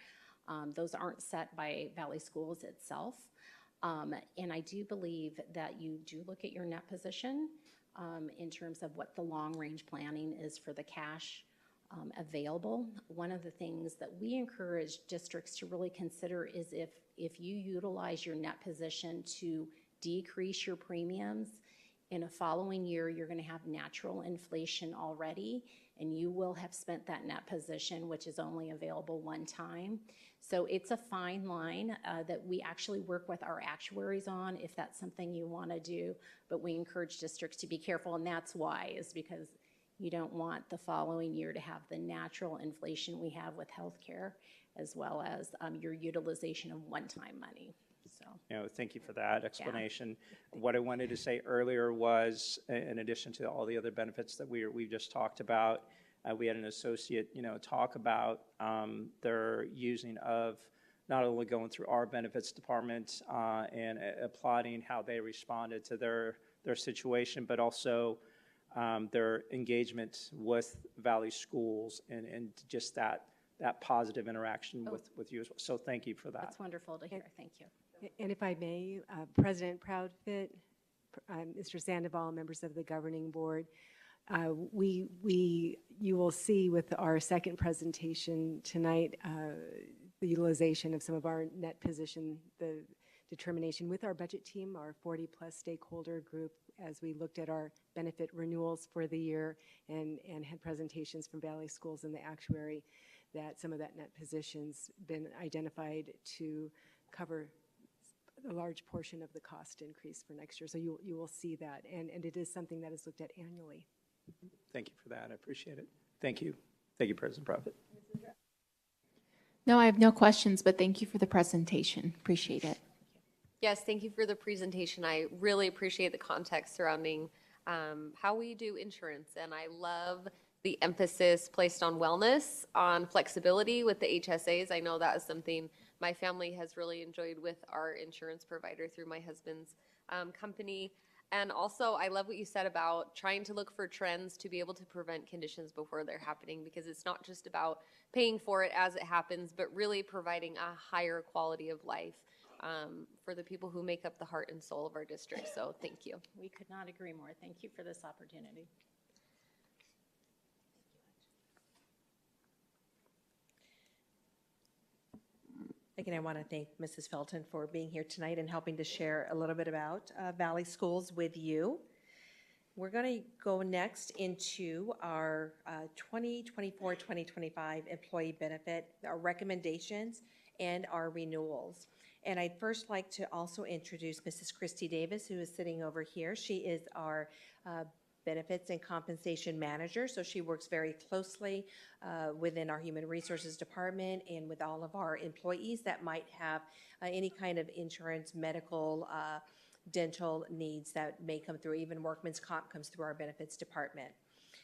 Those aren't set by Valley Schools itself. And I do believe that you do look at your net position in terms of what the long-range planning is for the cash available. One of the things that we encourage districts to really consider is if you utilize your net position to decrease your premiums, in a following year, you're going to have natural inflation already, and you will have spent that net position, which is only available one time. So it's a fine line that we actually work with our actuaries on if that's something you want to do, but we encourage districts to be careful, and that's why, is because you don't want the following year to have the natural inflation we have with healthcare, as well as your utilization of one-time money. So, thank you for that explanation. Yeah. What I wanted to say earlier was, in addition to all the other benefits that we just talked about, we had an associate, talk about their using of not only going through our benefits department and applauding how they responded to their situation, but also their engagement with Valley Schools and just that positive interaction with you as well. So thank you for that. That's wonderful to hear. Thank you. And if I may, President Proudfit, Mr. Sandoval, members of the governing board, you will see with our second presentation tonight the utilization of some of our net position, the determination with our budget team, our 40-plus stakeholder group, as we looked at our benefit renewals for the year and had presentations from Valley Schools and the actuary, that some of that net position's been identified to cover a large portion of the cost increase for next year. So you will see that, and it is something that is looked at annually. Thank you for that. I appreciate it. Thank you. Thank you, President Profit. No, I have no questions, but thank you for the presentation. Appreciate it. Yes, thank you for the presentation. I really appreciate the context surrounding how we do insurance, and I love the emphasis placed on wellness, on flexibility with the HSAs. I know that is something my family has really enjoyed with our insurance provider through my husband's company. And also, I love what you said about trying to look for trends to be able to prevent conditions before they're happening, because it's not just about paying for it as it happens, but really providing a higher quality of life for the people who make up the heart and soul of our district. So thank you. We could not agree more. Thank you for this opportunity. Again, I want to thank Mrs. Felton for being here tonight and helping to share a little bit about Valley Schools with you. We're going to go next into our 2024-2025 employee benefit, our recommendations, and our renewals. And I'd first like to also introduce Mrs. Christy Davis, who is sitting over here. She is our benefits and compensation manager, so she works very closely within our human resources department and with all of our employees that might have any kind of insurance, medical, dental needs that may come through. Even workman's comp comes through our benefits department.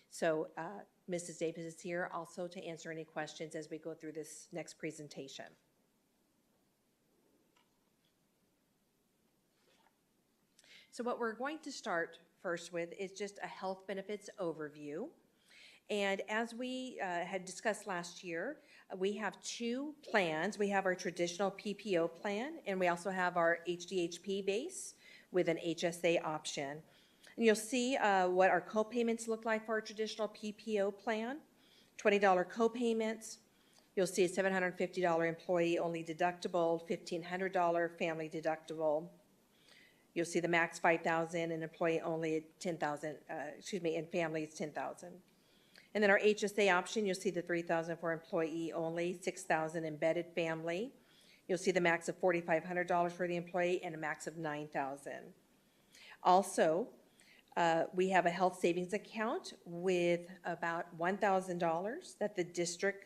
So Mrs. Davis is here also to answer any questions as we go through this next presentation. So what we're going to start first with is just a health benefits overview. And as we had discussed last year, we have two plans. We have our traditional PPO plan, and we also have our HDHP base with an HSA option. And you'll see what our co-payments look like for our traditional PPO plan. $20 co-payments. You'll see a $750 employee-only deductible, $1,500 family deductible. You'll see the max $5,000 and employee only at $10,000, and family is $10,000. And then our HSA option, you'll see the $3,000 for employee only, $6,000 embedded family. You'll see the max of $4,500 for the employee and a max of $9,000. Also, we have a health savings account with about $1,000 that the district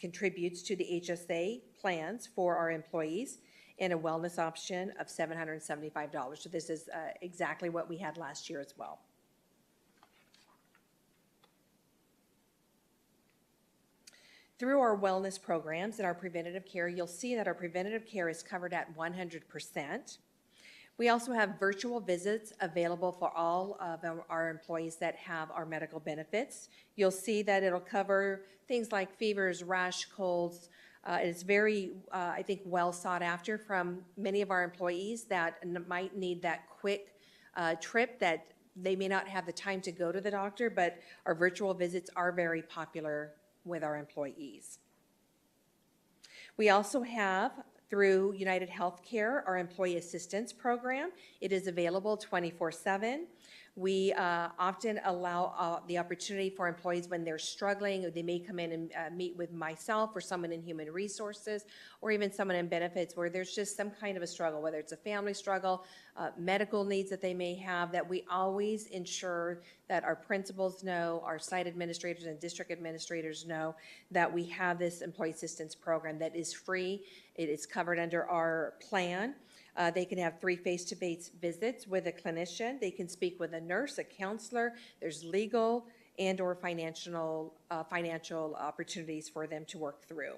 contributes to the HSA plans for our employees, and a wellness option of $775. So this is exactly what we had last year as well. Through our wellness programs and our preventative care, you'll see that our preventative care is covered at 100%. We also have virtual visits available for all of our employees that have our medical benefits. You'll see that it'll cover things like fevers, rash, colds. It's very, I think, well sought after from many of our employees that might need that quick trip that they may not have the time to go to the doctor, but our virtual visits are very popular with our employees. We also have, through United Healthcare, our employee assistance program. It is available 24/7. We often allow the opportunity for employees when they're struggling, or they may come in and meet with myself or someone in human resources, or even someone in benefits where there's just some kind of a struggle, whether it's a family struggle, medical needs that they may have, that we always ensure that our principals know, our site administrators and district administrators know that we have this employee assistance program that is free. It is covered under our plan. They can have 3 face-to-face visits with a clinician. They can speak with a nurse, a counselor. There's legal and or financial opportunities for them to work through.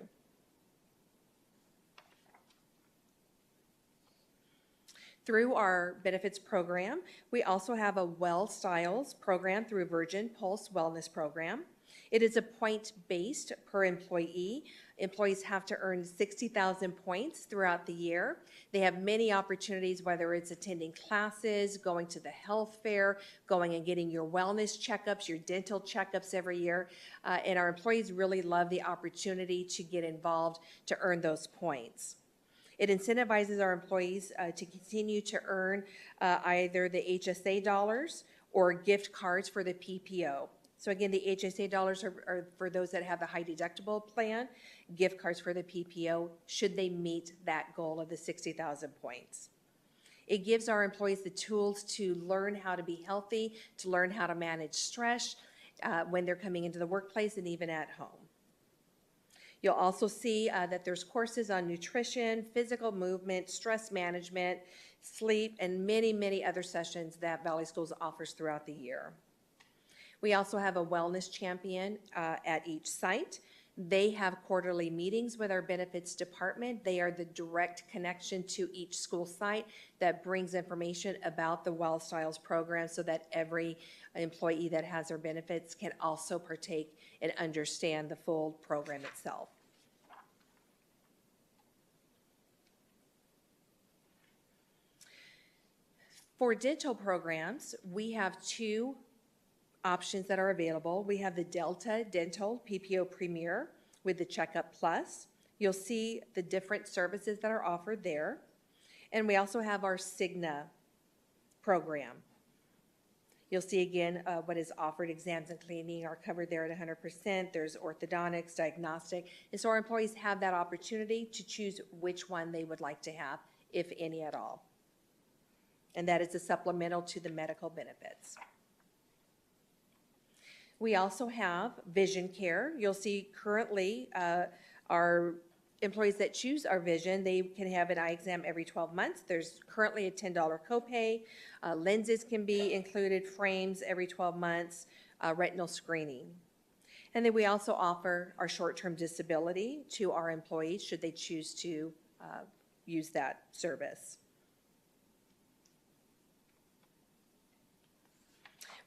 Through our benefits program, we also have a Well Styles program through Virgin Pulse Wellness Program. It is a point-based per employee. Employees have to earn 60,000 points throughout the year. They have many opportunities, whether it's attending classes, going to the health fair, going and getting your wellness checkups, your dental checkups every year. And our employees really love the opportunity to get involved to earn those points. It incentivizes our employees to continue to earn either the HSA dollars or gift cards for the PPO. So again, the HSA dollars are for those that have the high deductible plan, gift cards for the PPO, should they meet that goal of the 60,000 points. It gives our employees the tools to learn how to be healthy, to learn how to manage stress when they're coming into the workplace and even at home. You'll also see that there's courses on nutrition, physical movement, stress management, sleep, and many, many other sessions that Valley Schools offers throughout the year. We also have a wellness champion at each site. They have quarterly meetings with our benefits department. They are the direct connection to each school site that brings information about the Well Styles program so that every employee that has their benefits can also partake and understand the full program itself. For dental programs, we have 2 options that are available. We have the Delta Dental PPO Premier with the Checkup Plus. You'll see the different services that are offered there. And we also have our Cigna program. You'll see again what is offered. Exams and cleaning are covered there at 100%. There's orthodontics, diagnostic. And so our employees have that opportunity to choose which one they would like to have, if any at all. And that is a supplemental to the medical benefits. We also have vision care. You'll see currently our employees that choose our vision, they can have an eye exam every 12 months. There's currently a $10 copay. Lenses can be included, frames every 12 months, retinal screening. And then we also offer our short-term disability to our employees should they choose to use that service.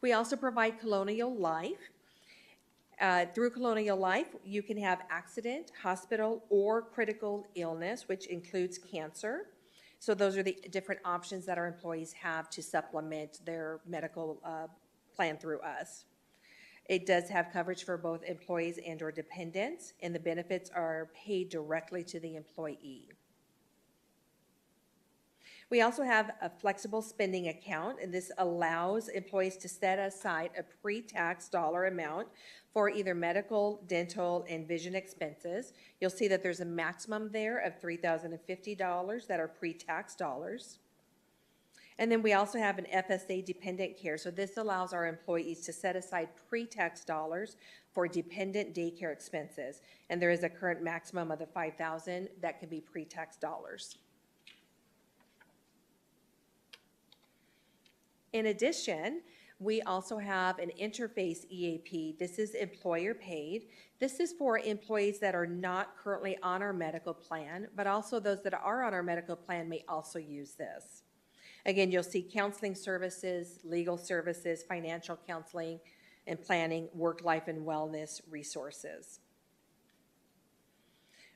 We also provide Colonial Life. Through Colonial Life, you can have accident, hospital, or critical illness, which includes cancer. So those are the different options that our employees have to supplement their medical plan through us. It does have coverage for both employees and or dependents, and the benefits are paid directly to the employee. We also have a flexible spending account, and this allows employees to set aside a pre-tax dollar amount for either medical, dental, and vision expenses. You'll see that there's a maximum there of $3,050 that are pre-tax dollars. And then we also have an FSA dependent care. So this allows our employees to set aside pre-tax dollars for dependent daycare expenses. And there is a current maximum of the $5,000 that can be pre-tax dollars. In addition, we also have an interface EAP. This is employer paid. This is for employees that are not currently on our medical plan, but also those that are on our medical plan may also use this. Again, you'll see counseling services, legal services, financial counseling and planning, work, life, and wellness resources.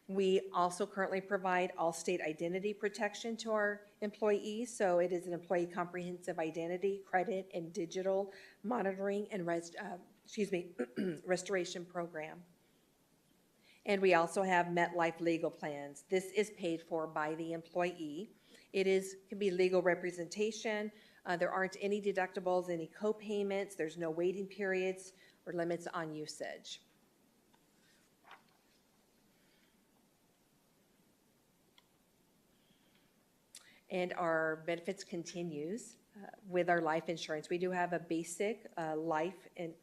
We also currently provide all state identity protection to our employees. So it is an employee comprehensive identity, credit, and digital monitoring and restoration program. And we also have MetLife legal plans. This is paid for by the employee. Can be legal representation. There aren't any deductibles, any co-payments. There's no waiting periods or limits on usage. And our benefits continues with our life insurance. We do have a basic life and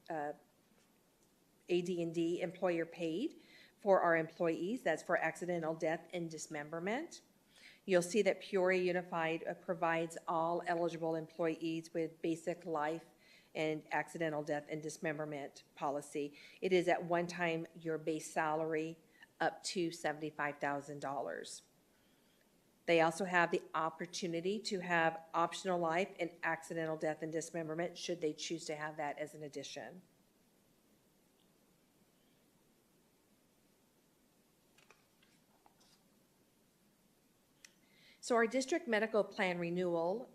AD&D employer paid for our employees. That's for accidental death and dismemberment. You'll see that Peoria Unified provides all eligible employees with basic life and accidental death and dismemberment policy. It is at one time your base salary up to $75,000. They also have the opportunity to have optional life and accidental death and dismemberment should they choose to have that as an addition. So our district medical plan renewal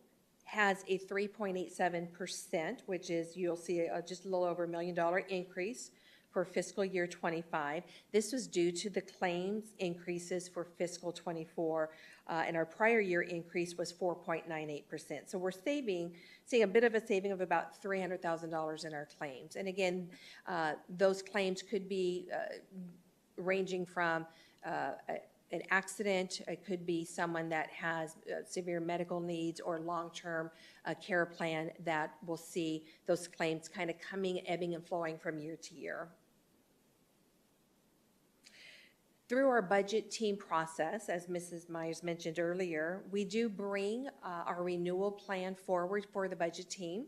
has a 3.87%, which is, you'll see just a little over $1 million increase for fiscal year 25. This was due to the claims increases for fiscal 24, and our prior year increase was 4.98%. So we're seeing a bit of a saving of about $300,000 in our claims. And again, those claims could be ranging from an accident, it could be someone that has severe medical needs or long-term care plan that will see those claims kind of coming, ebbing and flowing from year to year. Through our budget team process, as Mrs. Myers mentioned earlier, we do bring our renewal plan forward for the budget team.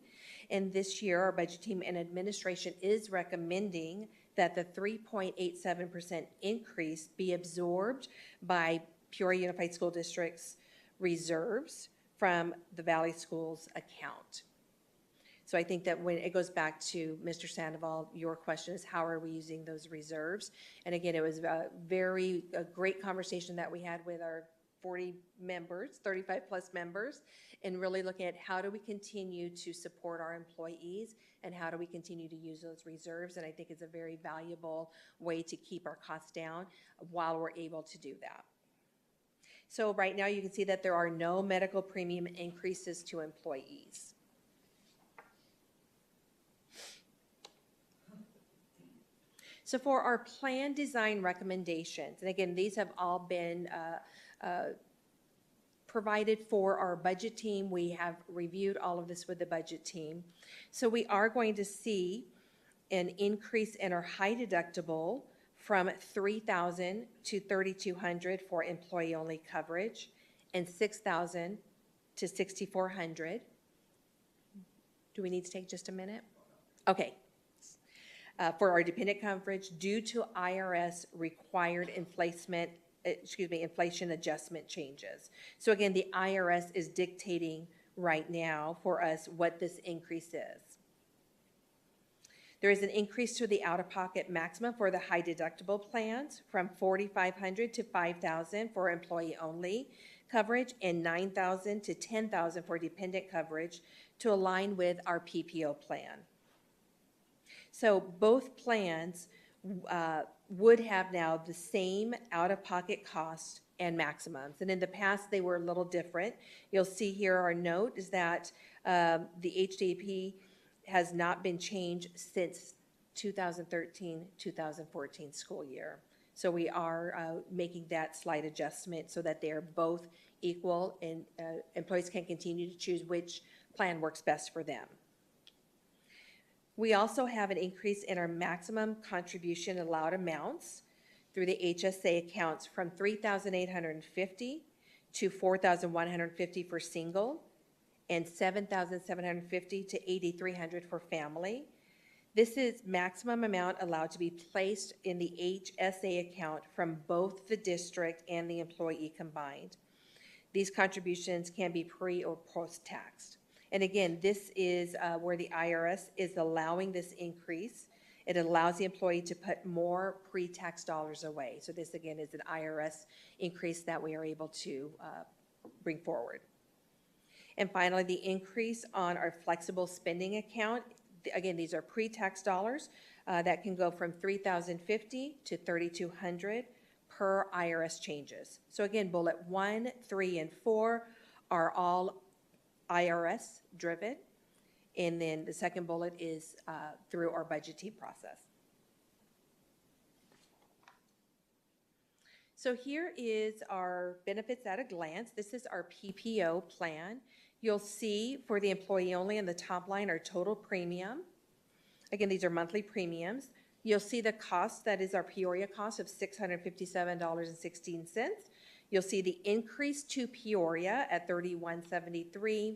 And this year, our budget team and administration is recommending that the 3.87% increase be absorbed by Peoria Unified School District's reserves from the Valley Schools account. So I think that when it goes back to Mr. Sandoval, your question is how are we using those reserves? And again, it was a great conversation that we had with our 40 members, 35 plus members, and really looking at how do we continue to support our employees and how do we continue to use those reserves. And I think it's a very valuable way to keep our costs down while we're able to do that. So right now you can see that there are no medical premium increases to employees. So for our plan design recommendations, and again, these have all been provided for our budget team. We have reviewed all of this with the budget team. So we are going to see an increase in our high deductible from $3,000 to $3,200 for employee-only coverage and $6,000 to $6,400. Do we need to take just a minute? Okay. For our dependent coverage due to IRS required inflation adjustment changes. So again, the IRS is dictating right now for us what this increase is. There is an increase to the out-of-pocket maximum for the high deductible plans from $4,500 to $5,000 for employee-only coverage and $9,000 to $10,000 for dependent coverage to align with our PPO plan. So both plans would have now the same out-of-pocket cost and maximums. And in the past, they were a little different. You'll see here our note is that the HDAP has not been changed since 2013-2014 school year. So we are making that slight adjustment so that they are both equal and employees can continue to choose which plan works best for them. We also have an increase in our maximum contribution allowed amounts through the HSA accounts from $3,850 to $4,150 for single and $7,750 to $8,300 for family. This is maximum amount allowed to be placed in the HSA account from both the district and the employee combined. These contributions can be pre or post-taxed. And again, this is where the IRS is allowing this increase It allows the employee to put more pre-tax dollars away. So this, again, is an IRS increase that we are able to bring forward. And finally, the increase on our flexible spending account. Again, these are pre-tax dollars that can go from $3,050 to $3,200 per IRS changes. So again, bullet 1, 3, and 4 are all IRS driven. And then the second bullet is through our budgeting process. So here is our benefits at a glance. This is our PPO plan. You'll see for the employee only in the top line our total premium. Again, these are monthly premiums. You'll see the cost, that is our Peoria cost of $657.16. You'll see the increase to Peoria at $31.73.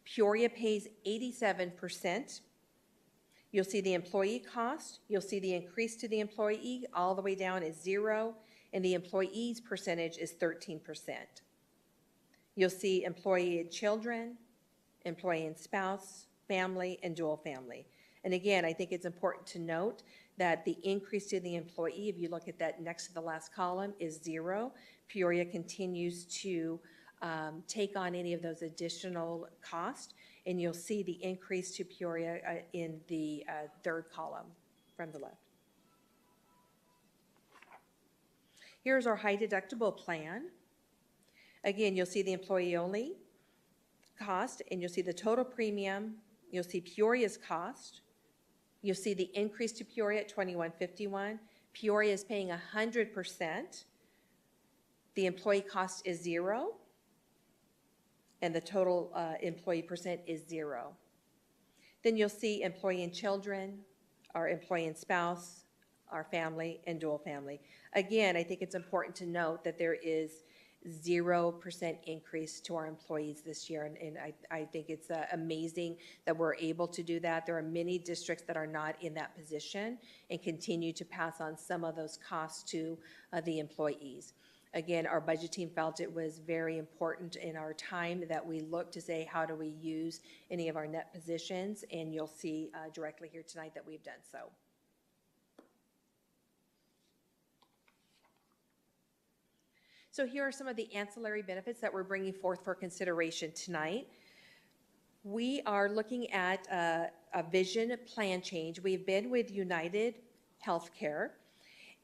Peoria pays 87%. You'll see the employee cost. You'll see the increase to the employee all the way down is 0, and the employee's percentage is 13%. You'll see employee and children, employee and spouse, family, and dual family. And again, I think it's important to note that the increase to the employee, if you look at that next to the last column, is 0. Peoria continues to take on any of those additional costs, and you'll see the increase to Peoria in the third column from the left. Here's our high deductible plan. Again, you'll see the employee only cost, and you'll see the total premium. You'll see Peoria's cost. You'll see the increase to Peoria at $21.51. Peoria is paying 100%. The employee cost is 0, and the total employee percent is 0. Then you'll see employee and children, our employee and spouse, our family, and dual family. Again, I think it's important to note that there is 0% increase to our employees this year, and I think it's amazing that we're able to do that. There are many districts that are not in that position and continue to pass on some of those costs to the employees. Again, our budget team felt it was very important in our time that we look to say, how do we use any of our net positions? And you'll see directly here tonight that we've done so. So here are some of the ancillary benefits that we're bringing forth for consideration tonight. We are looking at a vision plan change. We've been with United Healthcare,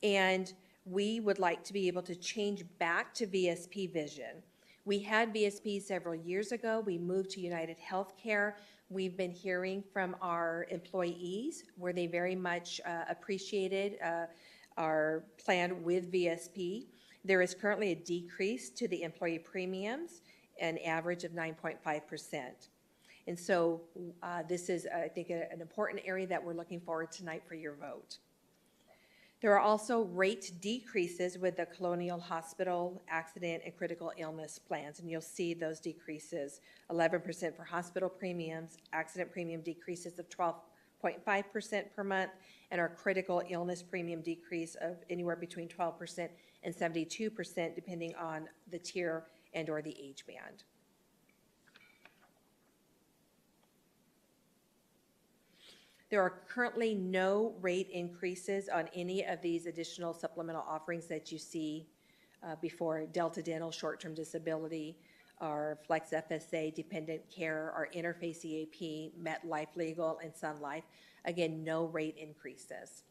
and we would like to be able to change back to VSP Vision. We had VSP several years ago. We moved to United Healthcare. We've been hearing from our employees where they very much appreciated our plan with VSP. There is currently a decrease to the employee premiums, an average of 9.5%. And so this is, I think, an important area that we're looking forward tonight for your vote. There are also rate decreases with the Colonial Hospital accident and critical illness plans, and you'll see those decreases, 11% for hospital premiums, accident premium decreases of 12.5% per month, and our critical illness premium decrease of anywhere between 12% and 72% depending on the tier and or the age band. There are currently no rate increases on any of these additional supplemental offerings that you see before: Delta Dental, short-term disability, our Flex FSA, dependent care, our Interface EAP, MetLife Legal, and Sun Life. Again, no rate increases.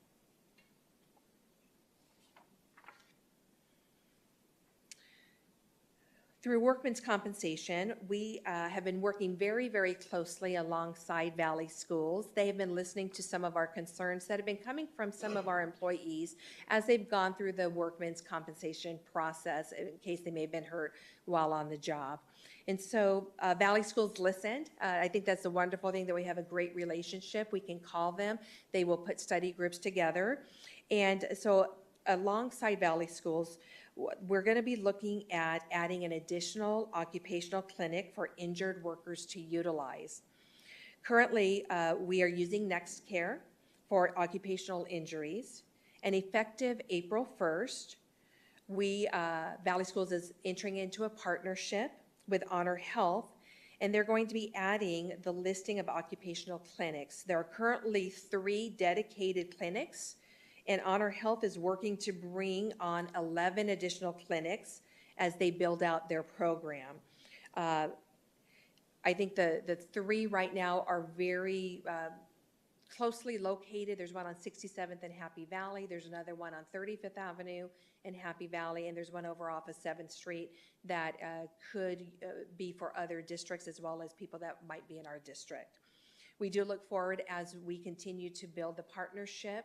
Through workmen's compensation, we have been working very, very closely alongside Valley Schools. They have been listening to some of our concerns that have been coming from some of our employees as they've gone through the workmen's compensation process in case they may have been hurt while on the job. And so Valley Schools listened. I think that's a wonderful thing that we have a great relationship. We can call them. They will put study groups together. And so alongside Valley Schools, we're going to be looking at adding an additional occupational clinic for injured workers to utilize. Currently, we are using NextCare for occupational injuries, and effective April 1st, Valley Schools is entering into a partnership with Honor Health, And they're going to be adding the listing of occupational clinics. There are currently 3 dedicated clinics, and Honor Health is working to bring on 11 additional clinics as they build out their program. I think the 3 right now are very closely located. There's one on 67th and Happy Valley. There's another one on 35th Avenue in Happy Valley, and there's one over off of 7th Street that could be for other districts as well as people that might be in our district. We do look forward as we continue to build the partnership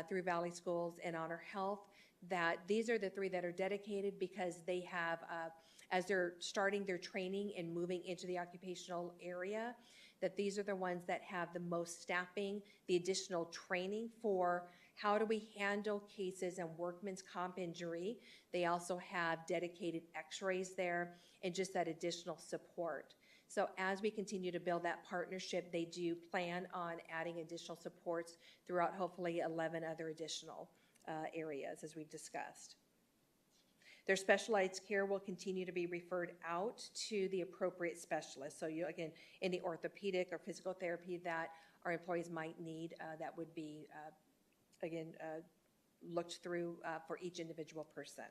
through Valley Schools and Honor Health, that these are the 3 that are dedicated because they have, as they're starting their training and moving into the occupational area, that these are the ones that have the most staffing, the additional training for how do we handle cases and workman's comp injury. They also have dedicated x-rays there and just that additional support. So as we continue to build that partnership, they do plan on adding additional supports throughout hopefully 11 other additional areas as we've discussed. Their specialized care will continue to be referred out to the appropriate specialists. So you, again, any orthopedic or physical therapy that our employees might need, that would be, again, looked through for each individual person.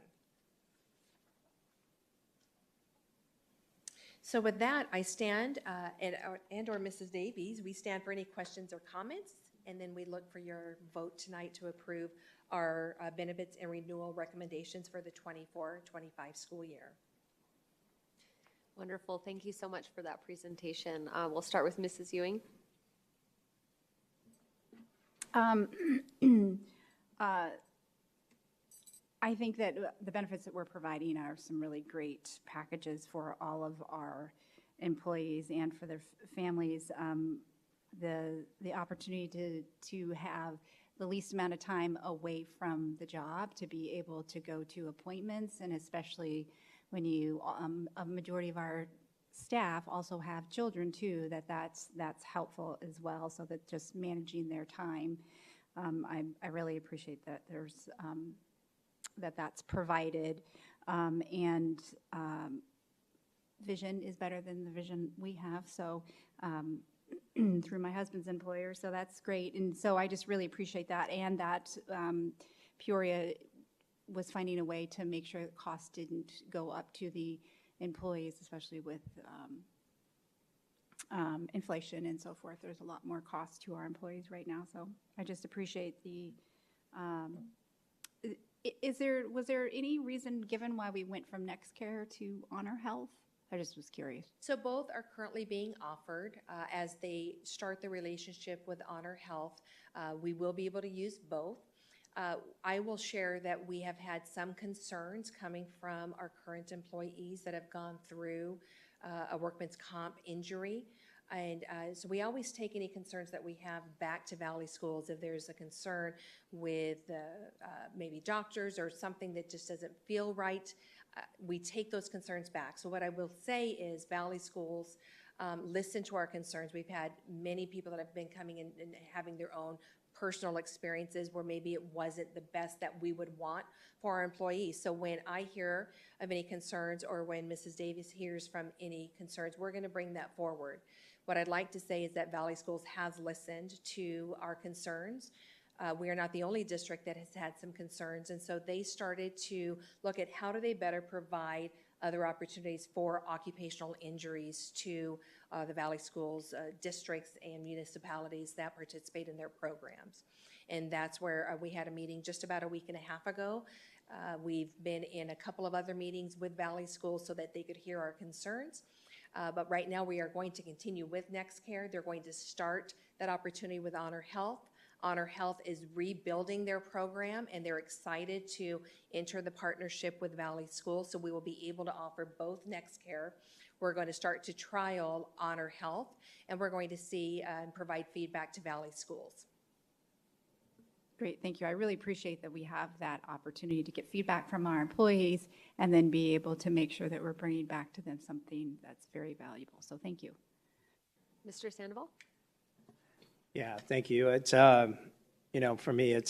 So with that, I stand, and or Mrs. Davies, we stand for any questions or comments, and then we look for your vote tonight to approve our benefits and renewal recommendations for the 24-25 school year. Wonderful. Thank you so much for that presentation. We'll start with Mrs. Ewing. I think that the benefits that we're providing are some really great packages for all of our employees and for their families. The opportunity to have the least amount of time away from the job, to be able to go to appointments, and especially when you, a majority of our staff also have children too, that's helpful as well, so that just managing their time. I really appreciate that there's that's provided, and vision is better than the vision we have, so through my husband's employer, so that's great. And so I just really appreciate that, and that Peoria was finding a way to make sure that costs didn't go up to the employees, especially with inflation and so forth. There's a lot more cost to our employees right now, so I just appreciate the was there any reason given why we went from NextCare to Honor Health? I just was curious. So both are currently being offered as they start the relationship with Honor Health. We will be able to use both. I will share that we have had some concerns coming from our current employees that have gone through a workman's comp injury. And so we always take any concerns that we have back to Valley Schools. If there's a concern with maybe doctors or something that just doesn't feel right, we take those concerns back. So what I will say is Valley Schools listen to our concerns. We've had many people that have been coming in and having their own personal experiences where maybe it wasn't the best that we would want for our employees. So when I hear of any concerns, or when Mrs. Davis hears from any concerns, we're going to bring that forward. What I'd like to say is that Valley Schools has listened to our concerns. We are not the only district that has had some concerns, and so they started to look at how do they better provide other opportunities for occupational injuries to the Valley Schools districts and municipalities that participate in their programs. And that's where we had a meeting just about a week and a half ago. We've been in a couple of other meetings with Valley Schools so that they could hear our concerns. But right now we are going to continue with NextCare. They're going to start that opportunity with Honor Health. Honor Health is rebuilding their program, and they're excited to enter the partnership with Valley Schools, so we will be able to offer both NextCare. We're going to start to trial Honor Health, and we're going to see and provide feedback to Valley Schools. Great, thank you. I really appreciate that we have that opportunity to get feedback from our employees and then be able to make sure that we're bringing back to them something that's very valuable. So thank you. Mr. Sandoval? Yeah, thank you. It's, you know, for me,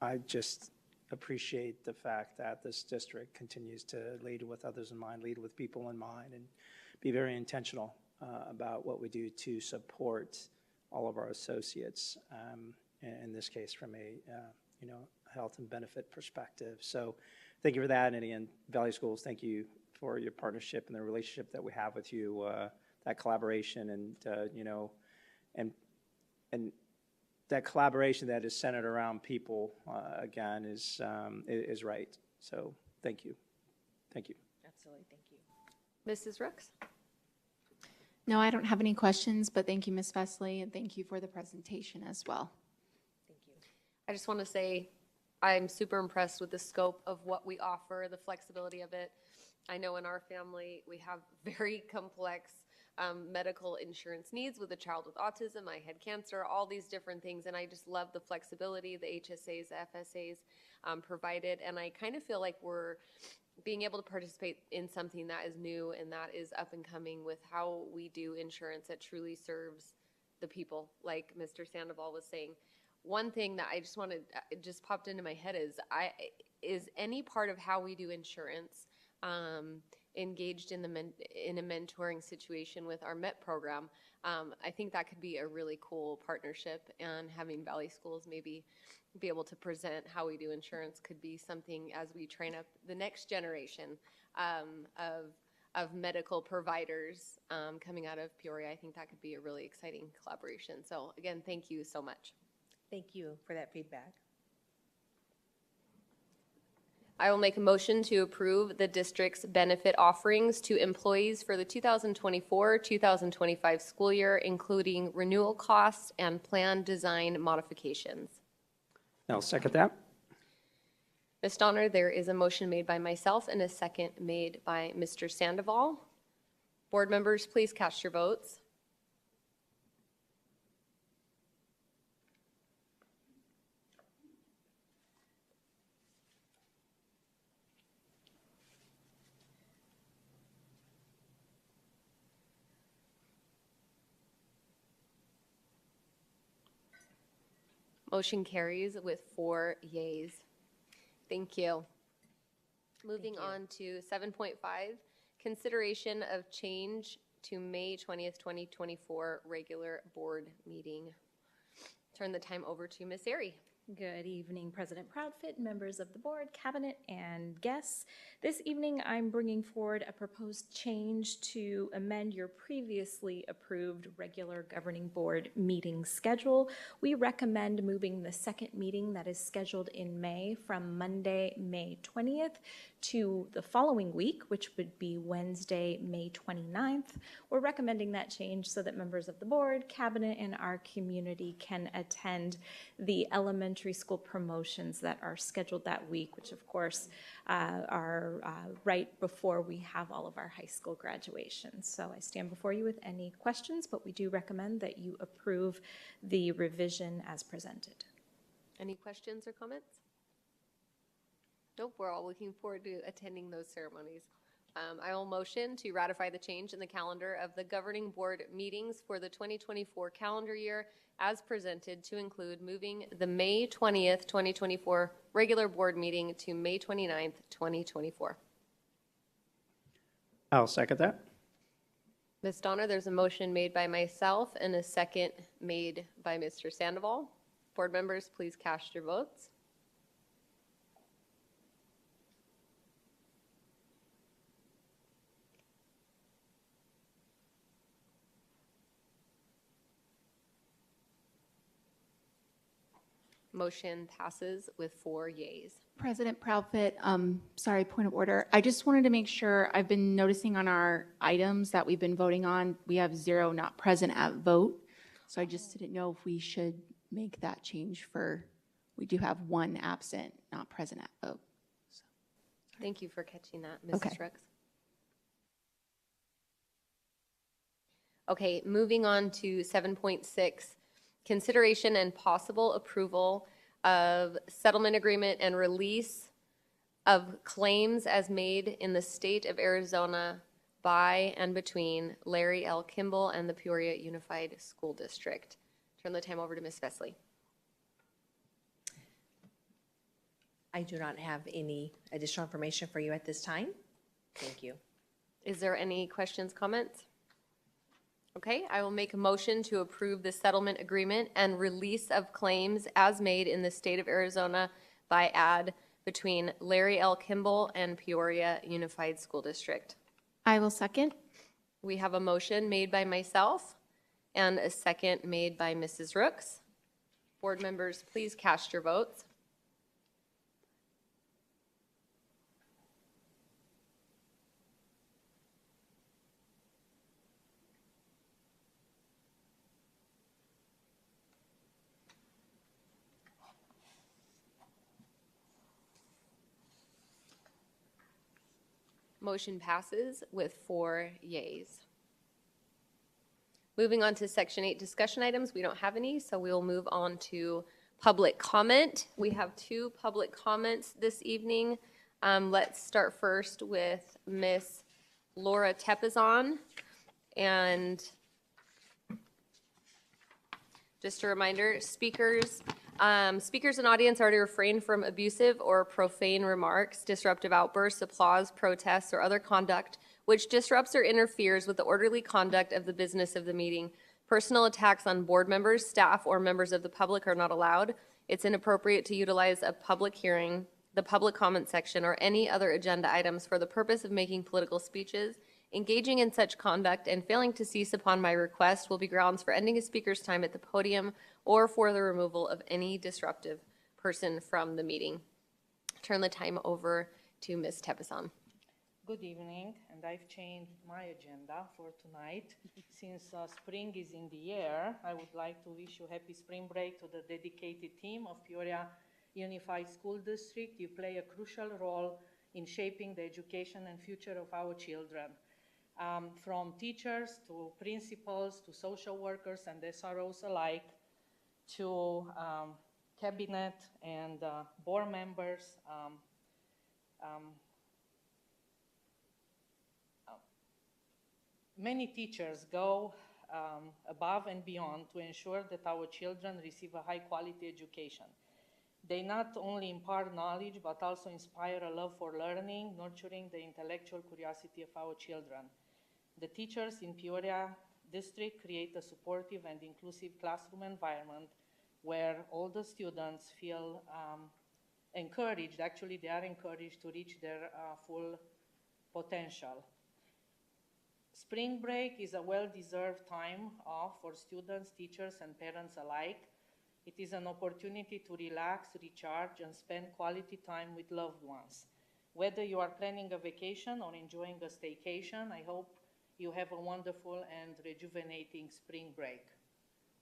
I just appreciate the fact that this district continues to lead with others in mind, lead with people in mind, and be very intentional about what we do to support all of our associates, in this case from a health and benefit perspective. So thank you for that. And again, Valley Schools, thank you for your partnership and the relationship that we have with you, that collaboration and that collaboration that is centered around people, again, is right. So thank you. Thank you. Absolutely, thank you. Mrs. Rooks? No, I don't have any questions, but thank you, Ms. Vesley, and thank you for the presentation as well. I just want to say I'm super impressed with the scope of what we offer, the flexibility of it. I know in our family we have very complex medical insurance needs with a child with autism. I had cancer, all these different things, and I just love the flexibility the HSAs, the FSAs provided, and I kind of feel like we're being able to participate in something that is new and that is up and coming with how we do insurance that truly serves the people, like Mr. Sandoval was saying. One thing that I just wanted, it just popped into my head is any part of how we do insurance engaged in a mentoring situation with our MET program. I think that could be a really cool partnership, and having Valley Schools maybe be able to present how we do insurance could be something as we train up the next generation of medical providers coming out of Peoria. I think that could be a really exciting collaboration. So again, thank you so much. Thank you for that feedback. I will make a motion to approve the district's benefit offerings to employees for the 2024-2025 school year, including renewal costs and plan design modifications. I'll second that. Ms. Donner, there is a motion made by myself and a second made by Mr. Sandoval. Board members, please cast your votes. Motion carries with 4 yeas. Thank you. Moving on to 7.5, consideration of change to May 20th, 2024 regular board meeting. Turn the time over to Ms. Airy. Good evening, President Proudfit, members of the board, cabinet, and guests. This evening, I'm bringing forward a proposed change to amend your previously approved regular governing board meeting schedule. We recommend moving the second meeting that is scheduled in May from Monday, May 20th to the following week, which would be Wednesday, May 29th. We're recommending that change so that members of the board, cabinet, and our community can attend the elementary school promotions that are scheduled that week, which of course are right before we have all of our high school graduations. So I stand before you with any questions, but we do recommend that you approve the revision as presented. Any questions or comments? Nope, we're all looking forward to attending those ceremonies. I will motion to ratify the change in the calendar of the governing board meetings for the 2024 calendar year as presented, to include moving the May 20th, 2024 regular board meeting to May 29th, 2024. I'll second that. Ms. Donner, there's a motion made by myself and a second made by Mr. Sandoval. Board members, please cast your votes. Motion passes with 4 yeas. President Proudfit, sorry, point of order. I just wanted to make sure, I've been noticing on our items that we've been voting on, we have 0 not present at vote. So I just didn't know if we should make that change we do have 1 absent, not present at vote. So, thank you for catching that, Mrs. Okay. Rooks. Okay, moving on to 7.6. Consideration and possible approval of settlement agreement and release of claims as made in the state of Arizona by and between Larry L. Kimball and the Peoria Unified School District. Turn the time over to Ms. Vesley. I do not have any additional information for you at this time. Thank you. Is there any questions, comments? Okay, I will make a motion to approve the settlement agreement and release of claims as made in the state of Arizona by ad between Larry L. Kimball and Peoria Unified School District. I will second. We have a motion made by myself and a second made by Mrs. Rooks. Board members, please cast your votes. Motion passes with 4 yeas. Moving on to Section 8 discussion items, we don't have any, so we will move on to public comment. We have 2 public comments this evening. Let's start first with Miss Laura Tepezon. And just a reminder, speakers and audience are to refrain from abusive or profane remarks, disruptive outbursts, applause, protests, or other conduct which disrupts or interferes with the orderly conduct of the business of the meeting. Personal attacks on board members, staff, or members of the public are not allowed. It's inappropriate to utilize a public hearing, the public comment section, or any other agenda items for the purpose of making political speeches. Engaging in such conduct and failing to cease upon my request will be grounds for ending a speaker's time at the podium or for the removal of any disruptive person from the meeting. Turn the time over to Ms. Tepezon. Good evening, and I've changed my agenda for tonight. Since spring is in the air, I would like to wish you happy spring break to the dedicated team of Peoria Unified School District. You play a crucial role in shaping the education and future of our children. From teachers to principals to social workers and SROs alike to cabinet and board members, many teachers go above and beyond to ensure that our children receive a high-quality education. They not only impart knowledge, but also inspire a love for learning, nurturing the intellectual curiosity of our children. The teachers in Peoria District create a supportive and inclusive classroom environment where all the students feel encouraged. Actually, they are encouraged to reach their full potential. Spring break is a well-deserved time off for students, teachers, and parents alike. It is an opportunity to relax, recharge, and spend quality time with loved ones. Whether you are planning a vacation or enjoying a staycation, I hope you have a wonderful and rejuvenating spring break.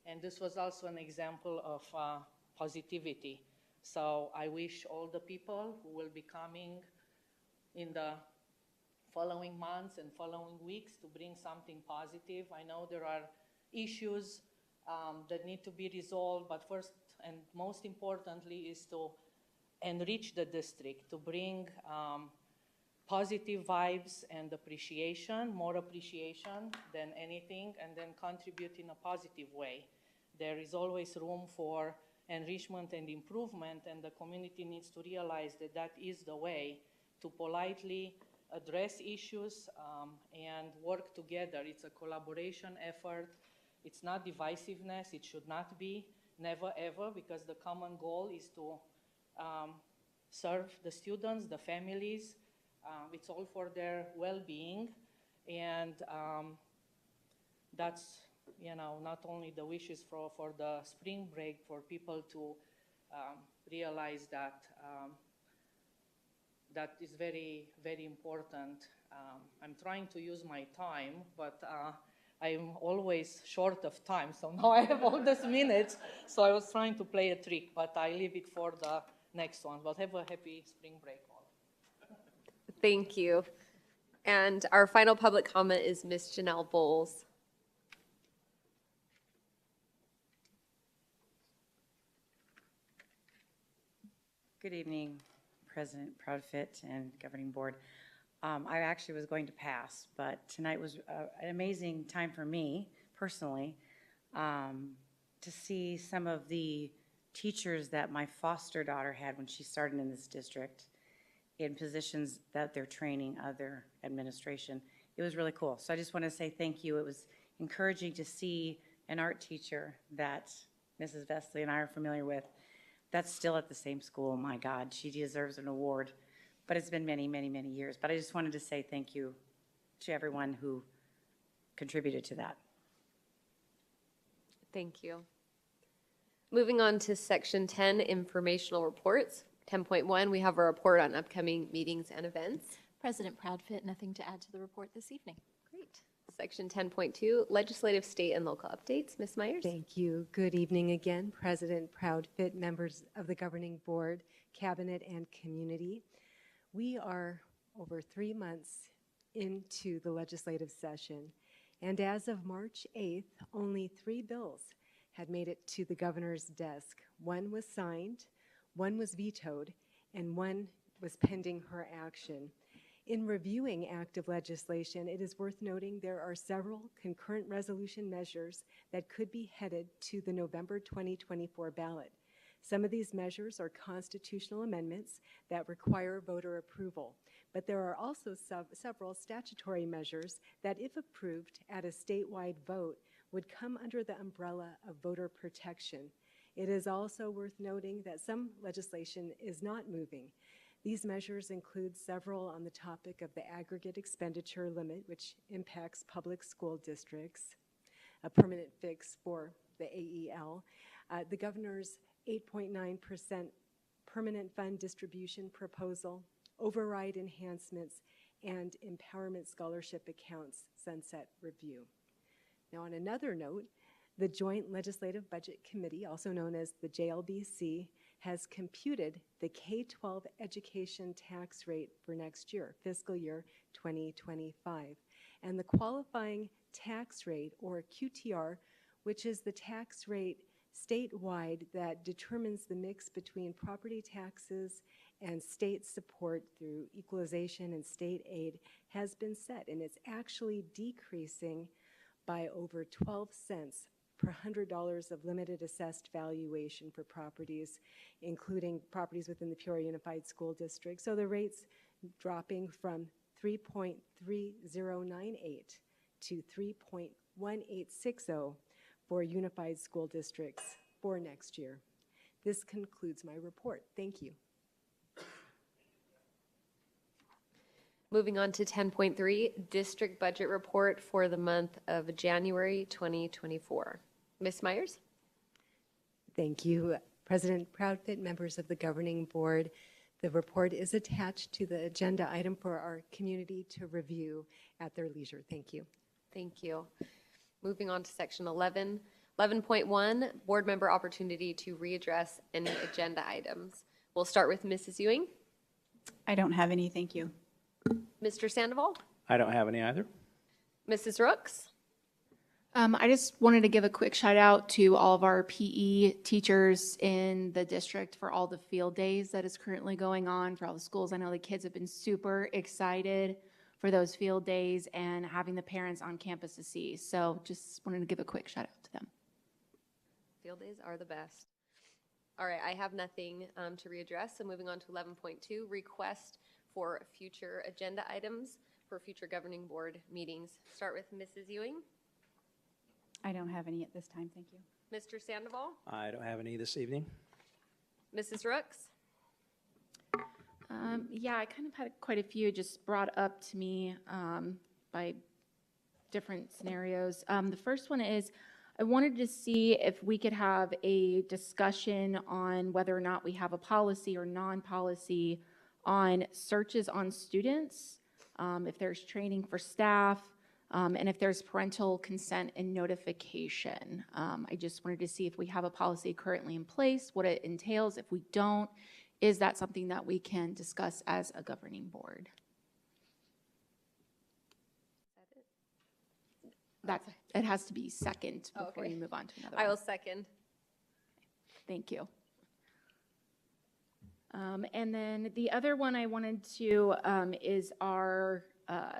And this was also an example of positivity. So I wish all the people who will be coming in the following months and following weeks to bring something positive. I know there are issues that need to be resolved, but first and most importantly is to enrich the district, to bring positive vibes and appreciation, more appreciation than anything, and then contribute in a positive way. There is always room for enrichment and improvement, and the community needs to realize that that is the way to politely address issues and work together. It's a collaboration effort. It's not divisiveness. It should not be, never ever, because the common goal is to serve the students, the families. It's all for their well-being, and that's, you know, not only the wishes for the spring break, for people to realize that that is very, very important. I'm trying to use my time, but I'm always short of time, so now I have all these minutes, so I was trying to play a trick, but I leave it for the next one. But have a happy spring break all. Thank you. And our final public comment is Ms. Janelle Bowles. Good evening, President Proudfit and Governing Board. I actually was going to pass, but tonight was an amazing time for me personally to see some of the teachers that my foster daughter had when she started in this district in positions that they're training other administration. It was really cool. So I just want to say thank you. It was encouraging to see an art teacher that Mrs. Vesely and I are familiar with that's still at the same school. My God, she deserves an award. But it's been many, many, many years. But I just wanted to say thank you to everyone who contributed to that. Thank you. Moving on to section 10, informational reports. 10.1, we have a report on upcoming meetings and events. President Proudfit, nothing to add to the report this evening. Great. Section 10.2, legislative, state, and local updates. Ms. Myers? Thank you. Good evening again, President Proudfit, members of the Governing Board, Cabinet, and community. We are over 3 months into the legislative session, and as of March 8th, only 3 bills had made it to the governor's desk. 1 was signed, 1 was vetoed, and 1 was pending her action. In reviewing active legislation, it is worth noting there are several concurrent resolution measures that could be headed to the November 2024 ballot. Some of these measures are constitutional amendments that require voter approval, but there are also several statutory measures that, if approved at a statewide vote, would come under the umbrella of voter protection. It is also worth noting that some legislation is not moving. These measures include several on the topic of the aggregate expenditure limit, which impacts public school districts, a permanent fix for the AEL, the governor's 8.9% permanent fund distribution proposal, override enhancements, and empowerment scholarship accounts sunset review. Now, on another note, the Joint Legislative Budget Committee, also known as the JLBC, has computed the K-12 education tax rate for next year, fiscal year 2025. And the qualifying tax rate, or QTR, which is the tax rate statewide that determines the mix between property taxes and state support through equalization and state aid, has been set, and it's actually decreasing by over 12 cents per $100 of limited assessed valuation for properties, including properties within the Peoria Unified School District. So the rate's dropping from 3.3098 to 3.1860 for unified school districts for next year. This concludes my report. Thank you. Moving on to 10.3, district budget report for the month of January 2024. Ms. Myers? Thank you, President Proudfit, members of the Governing Board. The report is attached to the agenda item for our community to review at their leisure. Thank you. Thank you. Moving on to section 11. 11.1, board member opportunity to readdress any agenda items. We'll start with Mrs. Ewing. I don't have any, thank you. Mr. Sandoval? I don't have any either. Mrs. Rooks? I just wanted to give a quick shout out to all of our PE teachers in the district for all the field days that is currently going on for all the schools. I know the kids have been super excited for those field days and having the parents on campus to see. So just wanted to give a quick shout out to them. Field days are the best. All right, I have nothing to readdress. So moving on to 11.2, request for future agenda items for future governing board meetings. Start with Mrs. Ewing. I don't have any at this time, thank you. Mr. Sandoval? I don't have any this evening. Mrs. Rooks? Yeah, I kind of had quite a few just brought up to me by different scenarios. The first one is I wanted to see if we could have a discussion on whether or not we have a policy or non-policy on searches on students, if there's training for staff, and if there's parental consent and notification. I just wanted to see if we have a policy currently in place, what it entails. If we don't, is that something that we can discuss as a governing board? It has to be second before you move on to another one. I will second. Thank you. And then the other one I wanted to is our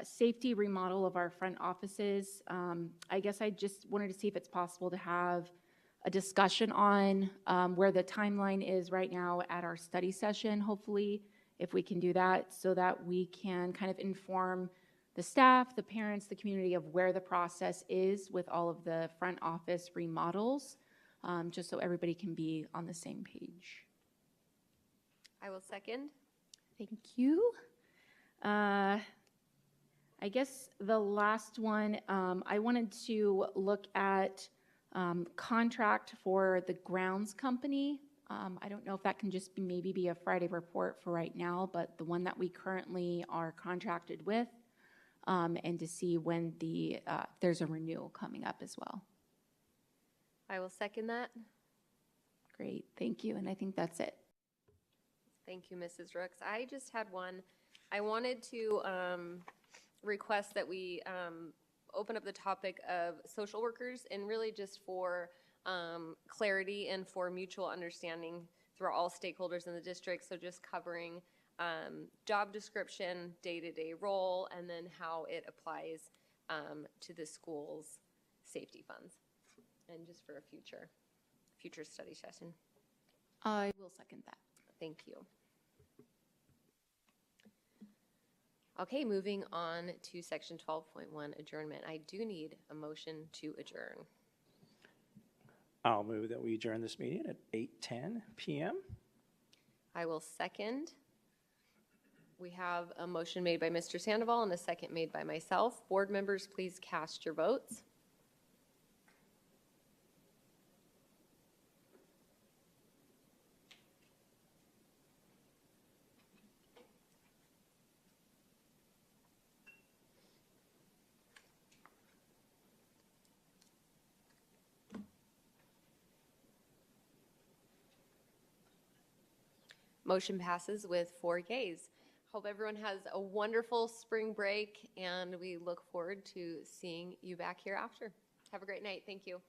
safety remodel of our front offices. I guess I just wanted to see if it's possible to have a discussion on where the timeline is right now at our study session, hopefully, if we can do that, so that we can kind of inform the staff, the parents, the community of where the process is with all of the front office remodels, just so everybody can be on the same page. I will second. Thank you. I guess the last one, I wanted to look at contract for the grounds company. I don't know if that can just maybe be a Friday report for right now, but the one that we currently are contracted with, and to see when there's a renewal coming up as well. I will second that. Great, thank you, and I think that's it. Thank you, Mrs. Rooks. I just had one. I wanted to request that we open up the topic of social workers, and really just for clarity and for mutual understanding through all stakeholders in the district. So just covering job description, day-to-day role, and then how it applies to the school's safety funds, and just for a future study session. I will second that. Thank you. Okay, moving on to section 12.1, adjournment. I do need a motion to adjourn. I'll move that we adjourn this meeting at 8:10 p.m. I will second. We have a motion made by Mr. Sandoval and a second made by myself. Board members, please cast your votes. Motion passes with 4 yeas. Hope everyone has a wonderful spring break, and we look forward to seeing you back here after. Have a great night. Thank you.